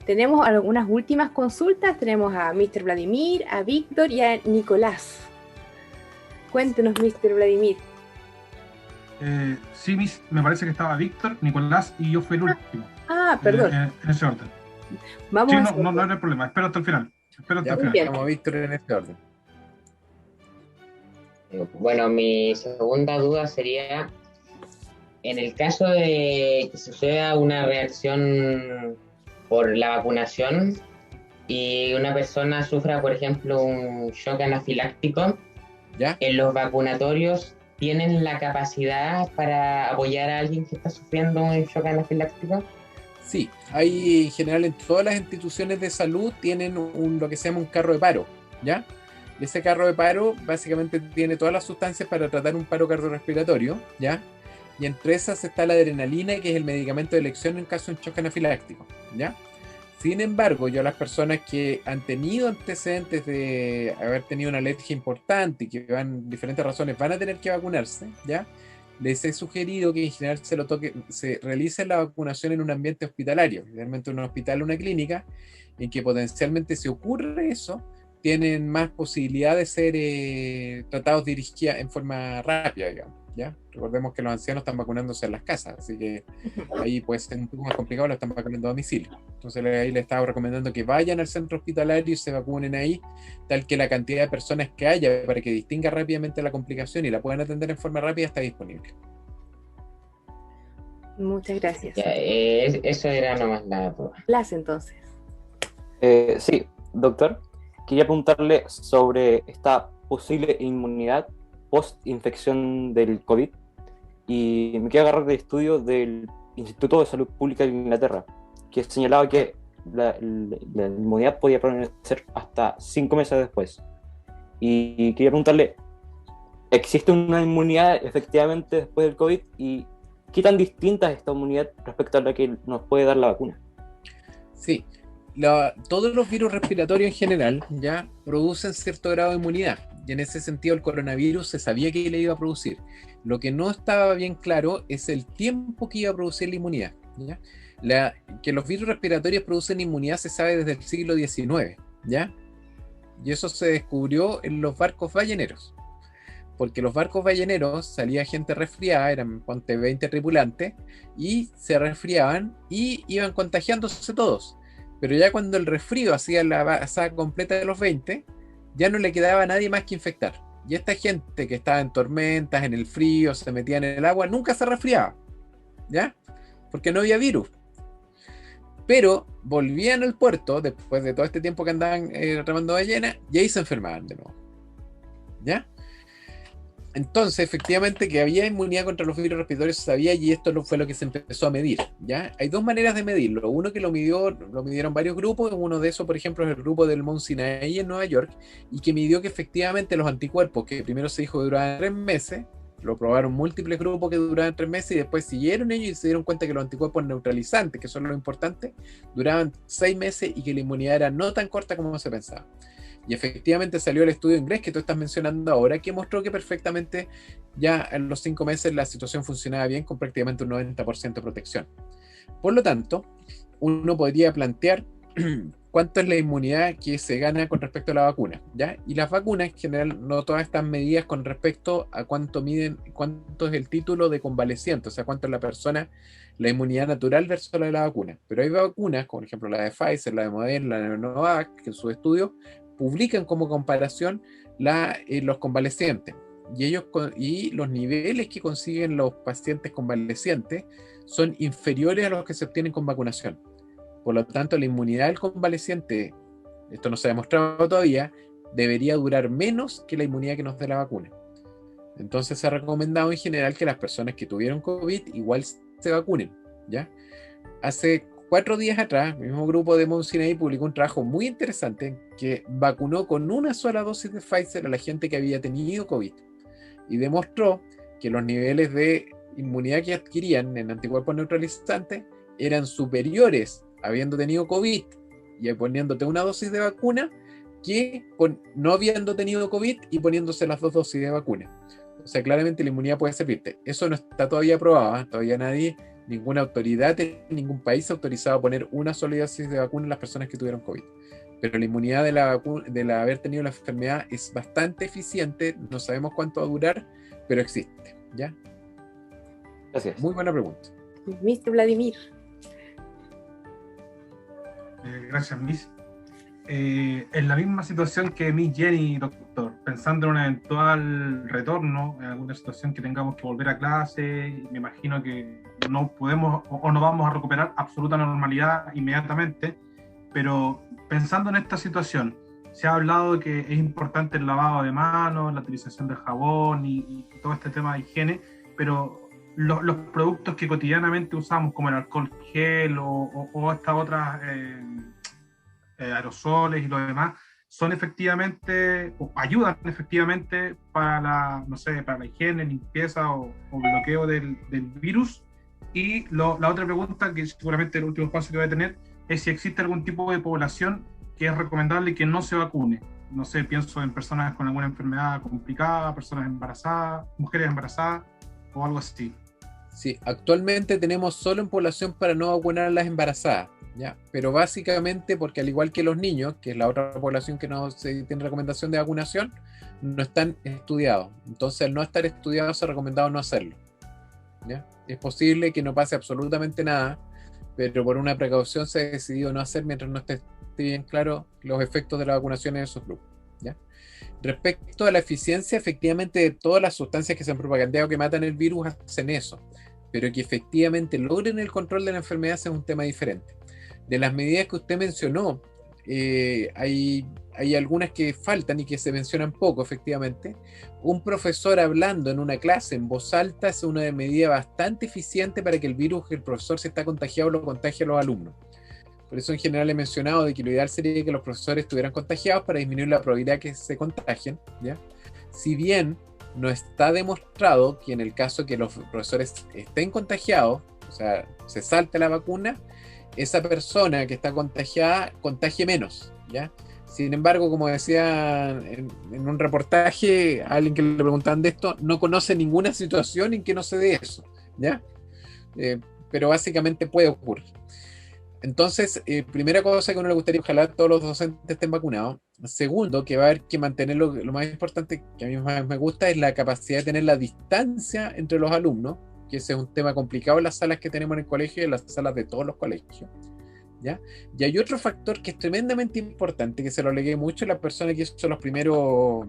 tenemos algunas últimas consultas. Tenemos a Mr. Vladimir, a Víctor y a Nicolás. Cuéntenos, Mr. Vladimir. Sí, me parece que estaba Víctor, Nicolás y yo fui el último. Perdón. En ese orden. Vamos sí, no hay problema. Espero hasta el final. Vamos a Víctor en este orden. Bueno, mi segunda duda sería, en el caso de que suceda una reacción por la vacunación y una persona sufra, por ejemplo, un shock anafiláctico, ¿ya? En los vacunatorios, ¿tienen la capacidad para apoyar a alguien que está sufriendo un shock anafiláctico? Sí, hay en general en todas las instituciones de salud tienen lo que se llama un carro de paro, ¿ya? Y ese carro de paro básicamente tiene todas las sustancias para tratar un paro cardiorrespiratorio, ¿ya? Y entre esas está la adrenalina, que es el medicamento de elección en caso de un shock anafiláctico, ¿ya? Sin embargo, yo a las personas que han tenido antecedentes de haber tenido una alergia importante y que diferentes razones van a tener que vacunarse, ¿ya? Les he sugerido que en general se realice la vacunación en un ambiente hospitalario, realmente en un hospital o una clínica, en que potencialmente si ocurre eso, tienen más posibilidad de ser tratados dirigidos en forma rápida, digamos, ¿ya? Recordemos que los ancianos están vacunándose en las casas, así que ahí puede ser un poco más complicado, lo están vacunando a domicilio. Entonces ahí les estaba recomendando que vayan al centro hospitalario y se vacunen ahí, tal que la cantidad de personas que haya para que distinga rápidamente la complicación y la puedan atender en forma rápida está disponible. Muchas gracias. Ya, eso era nomás la duda. Las entonces. Sí, doctor, quería preguntarle sobre esta posible inmunidad post-infección del COVID y me quiero agarrar del estudio del Instituto de Salud Pública de Inglaterra, que señalaba que la inmunidad podía permanecer hasta 5 meses después. Y quería preguntarle, ¿existe una inmunidad efectivamente después del COVID? ¿Y qué tan distinta es esta inmunidad respecto a la que nos puede dar la vacuna? Sí, todos los virus respiratorios en general ya producen cierto grado de inmunidad. Y en ese sentido el coronavirus se sabía que le iba a producir. Lo que no estaba bien claro es el tiempo que iba a producir la inmunidad, ¿ya? Que los virus respiratorios producen inmunidad se sabe desde el siglo XIX, ¿ya? Y eso se descubrió en los barcos balleneros. Porque los barcos balleneros salía gente resfriada, eran ponte 20 tripulantes, y se resfriaban y iban contagiándose todos. Pero ya cuando el resfrío hacía la saga completa de los 20, ya no le quedaba a nadie más que infectar. Y esta gente que estaba en tormentas, en el frío, se metía en el agua, nunca se resfriaba, ¿ya? Porque no había virus. Pero volvían al puerto, después de todo este tiempo que andaban remando ballena, y ahí se enfermaban de nuevo, ¿ya? Entonces, efectivamente, que había inmunidad contra los virus respiratorios se sabía, y esto fue lo que se empezó a medir, ¿ya? Hay dos maneras de medirlo. Uno que lo midieron varios grupos. Uno de esos, por ejemplo, es el grupo del Mount Sinai en Nueva York, y que midió que efectivamente los anticuerpos, que primero se dijo que duraban 3 meses, lo probaron múltiples grupos que duraban 3 meses, y después siguieron ellos y se dieron cuenta que los anticuerpos neutralizantes, que son lo importante, duraban 6 meses y que la inmunidad era no tan corta como se pensaba. Y efectivamente salió el estudio inglés que tú estás mencionando ahora, que mostró que perfectamente ya en los 5 meses la situación funcionaba bien, con prácticamente un 90% de protección. Por lo tanto, uno podría plantear cuánto es la inmunidad que se gana con respecto a la vacuna, ¿ya? Y las vacunas en general no todas están medidas con respecto a cuánto es el título de convaleciente, o sea, cuánto es la inmunidad natural versus la de la vacuna. Pero hay vacunas, como por ejemplo la de Pfizer, la de Moderna, la de Novavax, que en sus estudios publican como comparación los convalecientes. Y los niveles que consiguen los pacientes convalecientes son inferiores a los que se obtienen con vacunación. Por lo tanto, la inmunidad del convaleciente, esto no se ha demostrado todavía, debería durar menos que la inmunidad que nos dé la vacuna. Entonces se ha recomendado en general que las personas que tuvieron COVID igual se vacunen, ¿ya? Hace 4 días atrás, el mismo grupo de Mount Sinai publicó un trabajo muy interesante que vacunó con una sola dosis de Pfizer a la gente que había tenido COVID, y demostró que los niveles de inmunidad que adquirían en anticuerpos neutralizantes eran superiores habiendo tenido COVID y poniéndote una dosis de vacuna que no habiendo tenido COVID y poniéndose las 2 dosis de vacuna. O sea, claramente la inmunidad puede servirte. Eso no está todavía probado, ¿eh? Todavía ninguna autoridad en ningún país ha autorizado a poner una sola dosis de vacuna en las personas que tuvieron COVID. Pero la inmunidad de haber tenido la enfermedad es bastante eficiente. No sabemos cuánto va a durar, pero existe, ¿ya? Gracias. Muy buena pregunta. Mr. Vladimir. Gracias, Miss. En la misma situación que Miss Jenny, doctor, pensando en un eventual retorno, en alguna situación que tengamos que volver a clase, me imagino que no podemos o no vamos a recuperar absoluta normalidad inmediatamente, pero pensando en esta situación, se ha hablado de que es importante el lavado de manos, la utilización del jabón y todo este tema de higiene, pero los productos que cotidianamente usamos, como el alcohol gel o estas otras aerosoles y lo demás, son efectivamente, o ayudan efectivamente para la higiene, limpieza o bloqueo del virus. Y la otra pregunta, que seguramente el último paso que voy a tener, es si existe algún tipo de población que es recomendable que no se vacune. No sé, pienso en personas con alguna enfermedad complicada, personas embarazadas, mujeres embarazadas o algo así. Sí, actualmente tenemos solo en población para no vacunar a las embarazadas, ¿ya? Pero básicamente porque al igual que los niños, que es la otra población que no se tiene recomendación de vacunación, no están estudiados. Entonces, al no estar estudiados, se ha recomendado no hacerlo, ¿ya? Es posible que no pase absolutamente nada, pero por una precaución se ha decidido no hacer mientras no esté bien claro los efectos de la vacunación en esos grupos, ¿ya? Respecto a la eficiencia, efectivamente, todas las sustancias que se han propagandeado que matan el virus hacen eso, pero que efectivamente logren el control de la enfermedad es un tema diferente. De las medidas que usted mencionó, hay algunas que faltan y que se mencionan poco, efectivamente. Un profesor hablando en una clase en voz alta es una medida bastante eficiente para que el virus, el profesor, si está contagiado, lo contagie a los alumnos. Por eso en general he mencionado de que lo ideal sería que los profesores estuvieran contagiados para disminuir la probabilidad que se contagien, ¿ya? Si bien no está demostrado que en el caso que los profesores estén contagiados, o sea, se salte la vacuna, esa persona que está contagiada contagie menos, ¿ya? Sin embargo, como decía en un reportaje, a alguien que le preguntaban de esto, no conoce ninguna situación en que no se dé eso, ¿ya? Pero básicamente puede ocurrir. Entonces, primera cosa que a uno le gustaría, ojalá todos los docentes estén vacunados. Segundo, que va a haber que mantener lo más importante, que a mí más me gusta, es la capacidad de tener la distancia entre los alumnos, que ese es un tema complicado en las salas que tenemos en el colegio y en las salas de todos los colegios, ¿ya? Y hay otro factor que es tremendamente importante, que se lo alegué mucho a la persona que hizo los primeros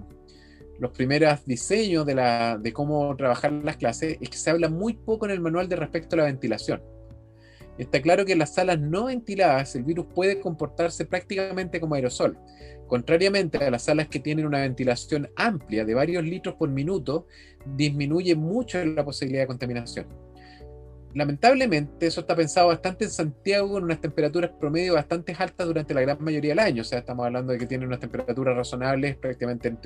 diseños de cómo trabajar las clases, es que se habla muy poco en el manual de respecto a la ventilación. Está claro que en las salas no ventiladas el virus puede comportarse prácticamente como aerosol. Contrariamente a las salas que tienen una ventilación amplia de varios litros por minuto, disminuye mucho la posibilidad de contaminación. Lamentablemente eso está pensado bastante en Santiago, en unas temperaturas promedio bastante altas durante la gran mayoría del año. O sea, estamos hablando de que tienen unas temperaturas razonables prácticamente en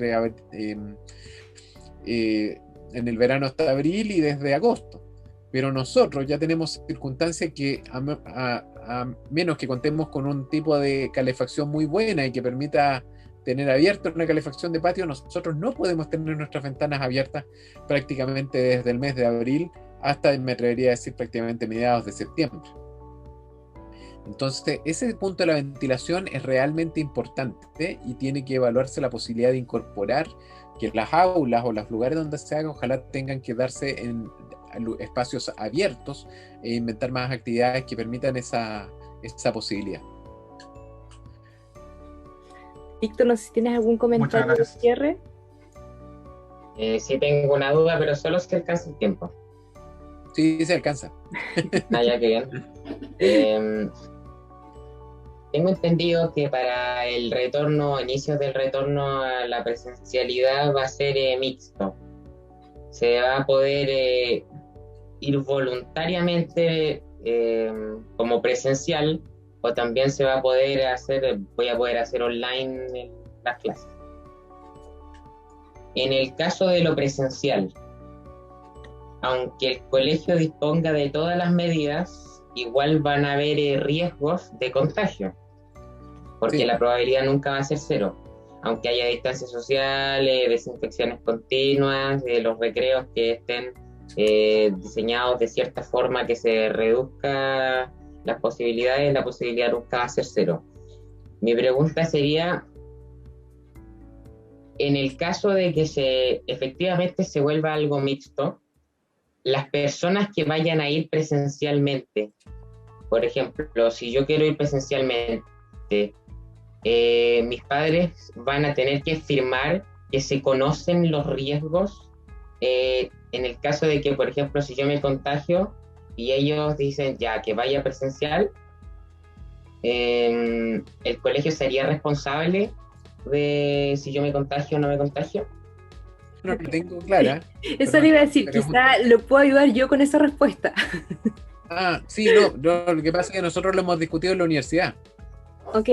el verano hasta abril y desde agosto. Pero nosotros ya tenemos circunstancias que a menos que contemos con un tipo de calefacción muy buena y que permita tener abierta una calefacción de patio, nosotros no podemos tener nuestras ventanas abiertas prácticamente desde el mes de abril hasta, me atrevería a decir, prácticamente mediados de septiembre. Entonces, ese punto de la ventilación es realmente importante y tiene que evaluarse la posibilidad de incorporar que las aulas o los lugares donde se haga, ojalá tengan que darse en espacios abiertos e inventar más actividades que permitan esa posibilidad. Víctor, no sé si tienes algún comentario de cierre. Sí tengo una duda, pero solo se alcanza el tiempo. Sí, se alcanza. Ya que bien. Tengo entendido que para el inicio del retorno a la presencialidad va a ser mixto. Se va a poder ir voluntariamente como presencial, o también se va a poder voy a poder hacer online las clases. En el caso de lo presencial, aunque el colegio disponga de todas las medidas, igual van a haber riesgos de contagio, porque sí, la probabilidad nunca va a ser cero. Aunque haya distancias sociales, desinfecciones continuas, los recreos que estén diseñados de cierta forma que se reduzca las posibilidades, la posibilidad nunca va a ser cero. Mi pregunta sería, en el caso de que efectivamente se vuelva algo mixto, las personas que vayan a ir presencialmente, por ejemplo, si yo quiero ir presencialmente, mis padres van a tener que firmar que se conocen los riesgos en el caso de que, por ejemplo, si yo me contagio y ellos dicen ya que vaya presencial, ¿el colegio sería responsable de si yo me contagio o no me contagio? No lo tengo clara. Eso le iba a decir, quizá lo puedo ayudar yo con esa respuesta. Sí, no, lo que pasa es que nosotros lo hemos discutido en la universidad. Ok.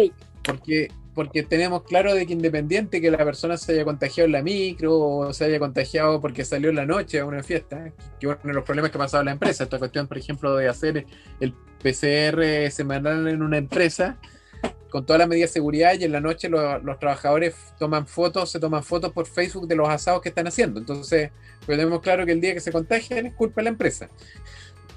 Porque tenemos claro de que independiente que la persona se haya contagiado en la micro o se haya contagiado porque salió en la noche a una fiesta, que uno de los problemas que ha pasado en la empresa, esta cuestión, por ejemplo, de hacer el PCR semanal en una empresa con todas las medidas de seguridad, y en la noche los trabajadores se toman fotos por Facebook de los asados que están haciendo. Entonces, pues tenemos claro que el día que se contagian es culpa de la empresa.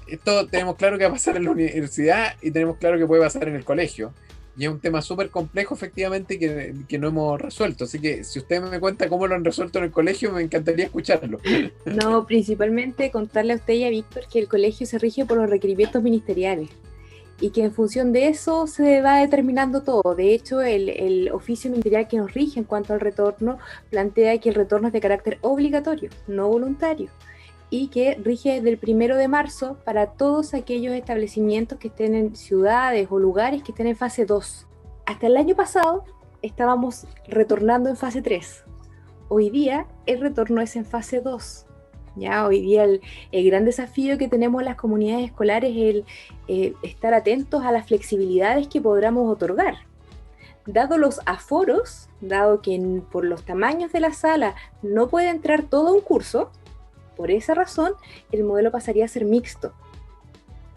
Esto tenemos claro que va a pasar en la universidad y tenemos claro que puede pasar en el colegio. Y es un tema súper complejo, efectivamente, que no hemos resuelto. Así que si usted me cuenta cómo lo han resuelto en el colegio, me encantaría escucharlo. No, principalmente contarle a usted y a Víctor que el colegio se rige por los requerimientos ministeriales y que en función de eso se va determinando todo. De hecho, el oficio ministerial que nos rige en cuanto al retorno plantea que el retorno es de carácter obligatorio, no voluntario, y que rige desde el 1 de marzo para todos aquellos establecimientos que estén en ciudades o lugares que estén en fase 2. Hasta el año pasado estábamos retornando en fase 3. Hoy día el retorno es en fase 2, Ya hoy día el gran desafío que tenemos en las comunidades escolares es el estar atentos a las flexibilidades que podamos otorgar. Dado los aforos, dado que por los tamaños de la sala no puede entrar todo un curso, por esa razón el modelo pasaría a ser mixto.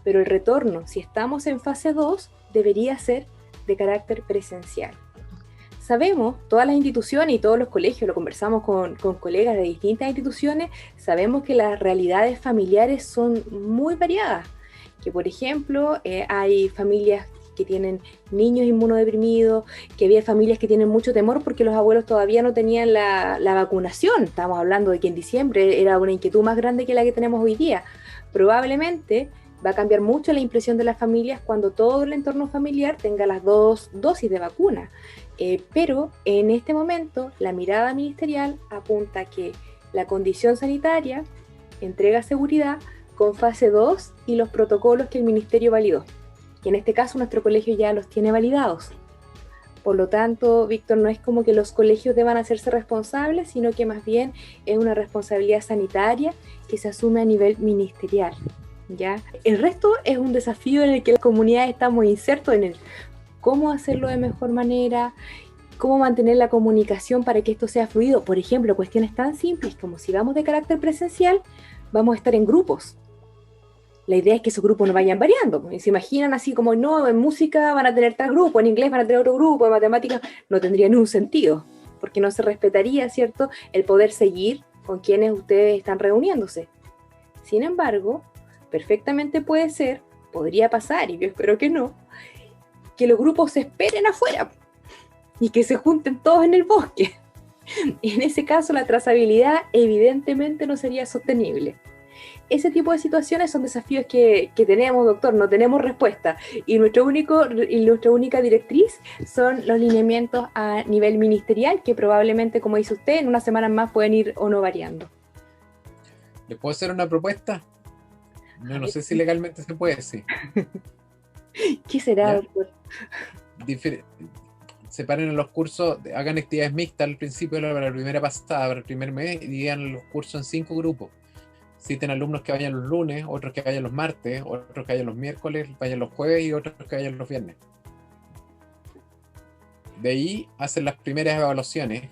Pero el retorno, si estamos en fase 2, debería ser de carácter presencial. Sabemos, todas las instituciones y todos los colegios, lo conversamos con colegas de distintas instituciones, sabemos que las realidades familiares son muy variadas, que por ejemplo hay familias que tienen niños inmunodeprimidos, que había familias que tienen mucho temor porque los abuelos todavía no tenían la vacunación. Estamos hablando de que en diciembre era una inquietud más grande que la que tenemos hoy día. Probablemente va a cambiar mucho la impresión de las familias cuando todo el entorno familiar tenga las 2 dosis de vacuna. Pero en este momento la mirada ministerial apunta a que la condición sanitaria entrega seguridad con fase 2 y los protocolos que el ministerio validó. Y en este caso nuestro colegio ya los tiene validados. Por lo tanto, Víctor, no es como que los colegios deban hacerse responsables, sino que más bien es una responsabilidad sanitaria que se asume a nivel ministerial, ¿ya? El resto es un desafío en el que las comunidades estamos insertos en el cómo hacerlo de mejor manera, cómo mantener la comunicación para que esto sea fluido. Por ejemplo, cuestiones tan simples como si vamos de carácter presencial, vamos a estar en grupos. La idea es que esos grupos no vayan variando. Se imaginan así como, no, en música van a tener tal grupo, en inglés van a tener otro grupo, en matemáticas no tendría ningún sentido, porque no se respetaría, ¿cierto?, el poder seguir con quienes ustedes están reuniéndose. Sin embargo, perfectamente puede ser, podría pasar, y yo espero que no, que los grupos se esperen afuera y que se junten todos en el bosque. En ese caso, la trazabilidad evidentemente no sería sostenible. Ese tipo de situaciones son desafíos que tenemos, doctor, no tenemos respuesta. Y nuestra única directriz son los lineamientos a nivel ministerial, que probablemente, como dice usted, en unas semanas más pueden ir o no variando. ¿Les puedo hacer una propuesta? No sé si legalmente se puede, sí. ¿Qué será, doctor? Separen los cursos, hagan actividades mixtas al principio para la primera pasada, para el primer mes, y digan los cursos en 5 grupos. Citen alumnos que vayan los lunes, otros que vayan los martes, otros que vayan los miércoles, vayan los jueves y otros que vayan los viernes. De ahí hacen las primeras evaluaciones,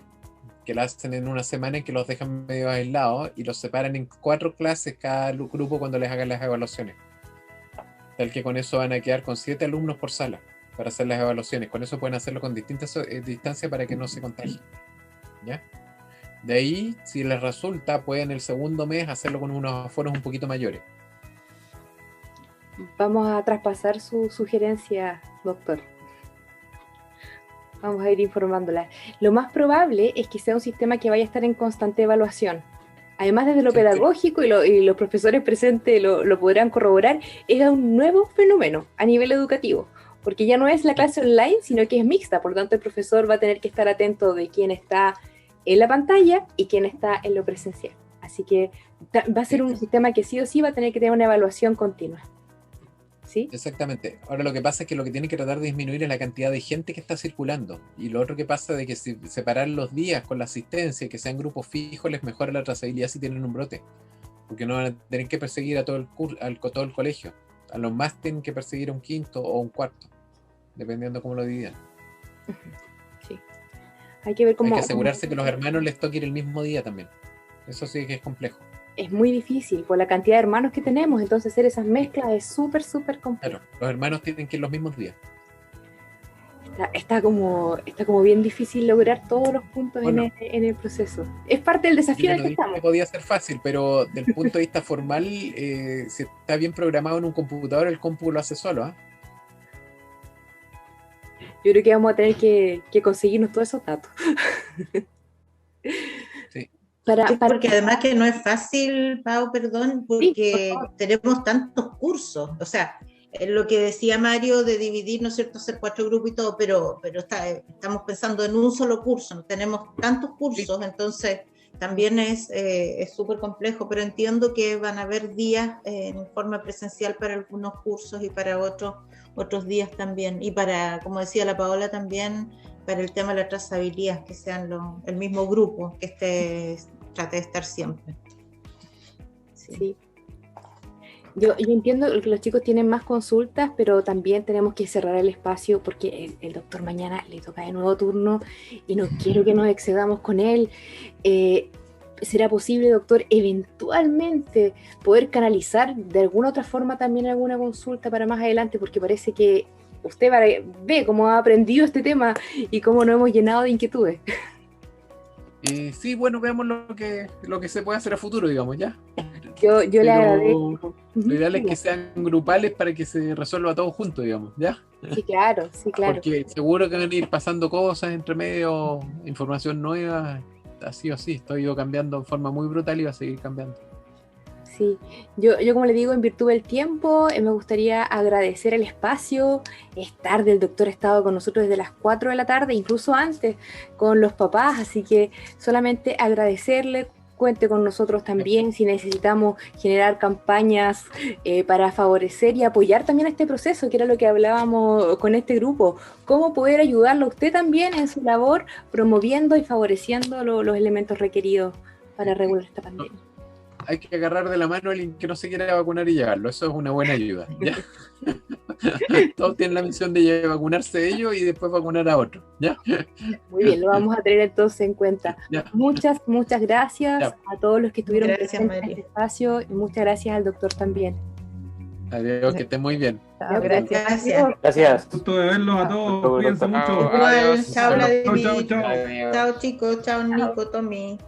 que las hacen en una semana en que los dejan medio aislados y los separan en 4 clases cada grupo cuando les hagan las evaluaciones. Tal que con eso van a quedar con 7 alumnos por sala para hacer las evaluaciones. Con eso pueden hacerlo con distintas distancias para que no se contagien. ¿Ya? De ahí, si les resulta, pueden el segundo mes hacerlo con unos aforos un poquito mayores. Vamos a traspasar su sugerencia, doctor. Vamos a ir informándola. Lo más probable es que sea un sistema que vaya a estar en constante evaluación. Además, desde lo pedagógico, y los profesores presentes lo podrán corroborar, es un nuevo fenómeno a nivel educativo, porque ya no es la clase online, sino que es mixta. Por lo tanto, el profesor va a tener que estar atento de quién está en la pantalla y quién está en lo presencial. Así que va a ser un sistema que sí o sí va a tener que tener una evaluación continua. ¿Sí? Exactamente. Ahora lo que pasa es que lo que tienen que tratar de disminuir es la cantidad de gente que está circulando. Y lo otro que pasa de que si separar los días con la asistencia, que sean grupos fijos, les mejora la trazabilidad si tienen un brote. Porque no van a tener que perseguir a todo el colegio. A los más tienen que perseguir a un quinto o un cuarto, dependiendo cómo lo dividan. Sí. Hay que ver cómo... Hay que asegurarse que los hermanos les toquen el mismo día también. Eso sí que es complejo. Es muy difícil por la cantidad de hermanos que tenemos, entonces hacer esas mezclas es súper complejo. Claro, los hermanos tienen que ir los mismos días. Está como bien difícil lograr todos los puntos en el proceso. Es parte del desafío en el que estamos. Que podía ser fácil, pero del punto de vista formal, si está bien programado en un computador, el compu lo hace solo, ¿eh? Yo creo que vamos a tener que conseguirnos todos esos datos. Sí. Porque además que no es fácil, Pau, perdón, porque tenemos tantos cursos. O sea, lo que decía Mario de dividir, ¿no es cierto?, hacer 4 grupos y todo, pero estamos pensando en un solo curso, no tenemos tantos cursos, entonces también es súper complejo, pero entiendo que van a haber días en forma presencial para algunos cursos y para otros días también, y para, como decía la Paola, también para el tema de la trazabilidad, que sean el mismo grupo, que trate de estar siempre. Sí. Yo entiendo que los chicos tienen más consultas, pero también tenemos que cerrar el espacio porque el doctor mañana le toca de nuevo turno y no quiero que nos excedamos con él. ¿Será posible, doctor, eventualmente poder canalizar de alguna otra forma también alguna consulta para más adelante? Porque parece que usted ve cómo ha aprendido este tema y cómo nos hemos llenado de inquietudes. Sí, bueno, veamos lo que se puede hacer a futuro, digamos, ¿ya? Yo le agradezco. Lo ideal es que sean grupales para que se resuelva todo junto, digamos, ¿ya? Sí, claro. Porque seguro que van a ir pasando cosas entre medio, información nueva, así o así. Estoy yo cambiando en forma muy brutal y va a seguir cambiando. Sí, yo como le digo, en virtud del tiempo, me gustaría agradecer el espacio. Es tarde, el doctor ha estado con nosotros desde las 4 de la tarde, incluso antes, con los papás, así que solamente agradecerle. Cuente con nosotros también si necesitamos generar campañas para favorecer y apoyar también este proceso, que era lo que hablábamos con este grupo. Cómo poder ayudarlo a usted también en su labor, promoviendo y favoreciendo los elementos requeridos para regular esta pandemia. Hay que agarrar de la mano a alguien que no se quiera vacunar y llevarlo. Eso es una buena ayuda, ¿ya? Todos tienen la misión de vacunarse ellos y después vacunar a otros, ¿ya? Muy bien, lo vamos a tener entonces en cuenta. Ya. Muchas gracias a todos los que estuvieron presentes María. en este espacio y muchas gracias al doctor también. Adiós, que esté muy bien. Chao, Gracias. Gracias. Gusto de verlos a todos. Cuídense mucho. Chao. Igual, Adiós. chao, Vladimir. Chao, chao, chao. Adiós. Chao, chicos. Chao, Nico, Tommy.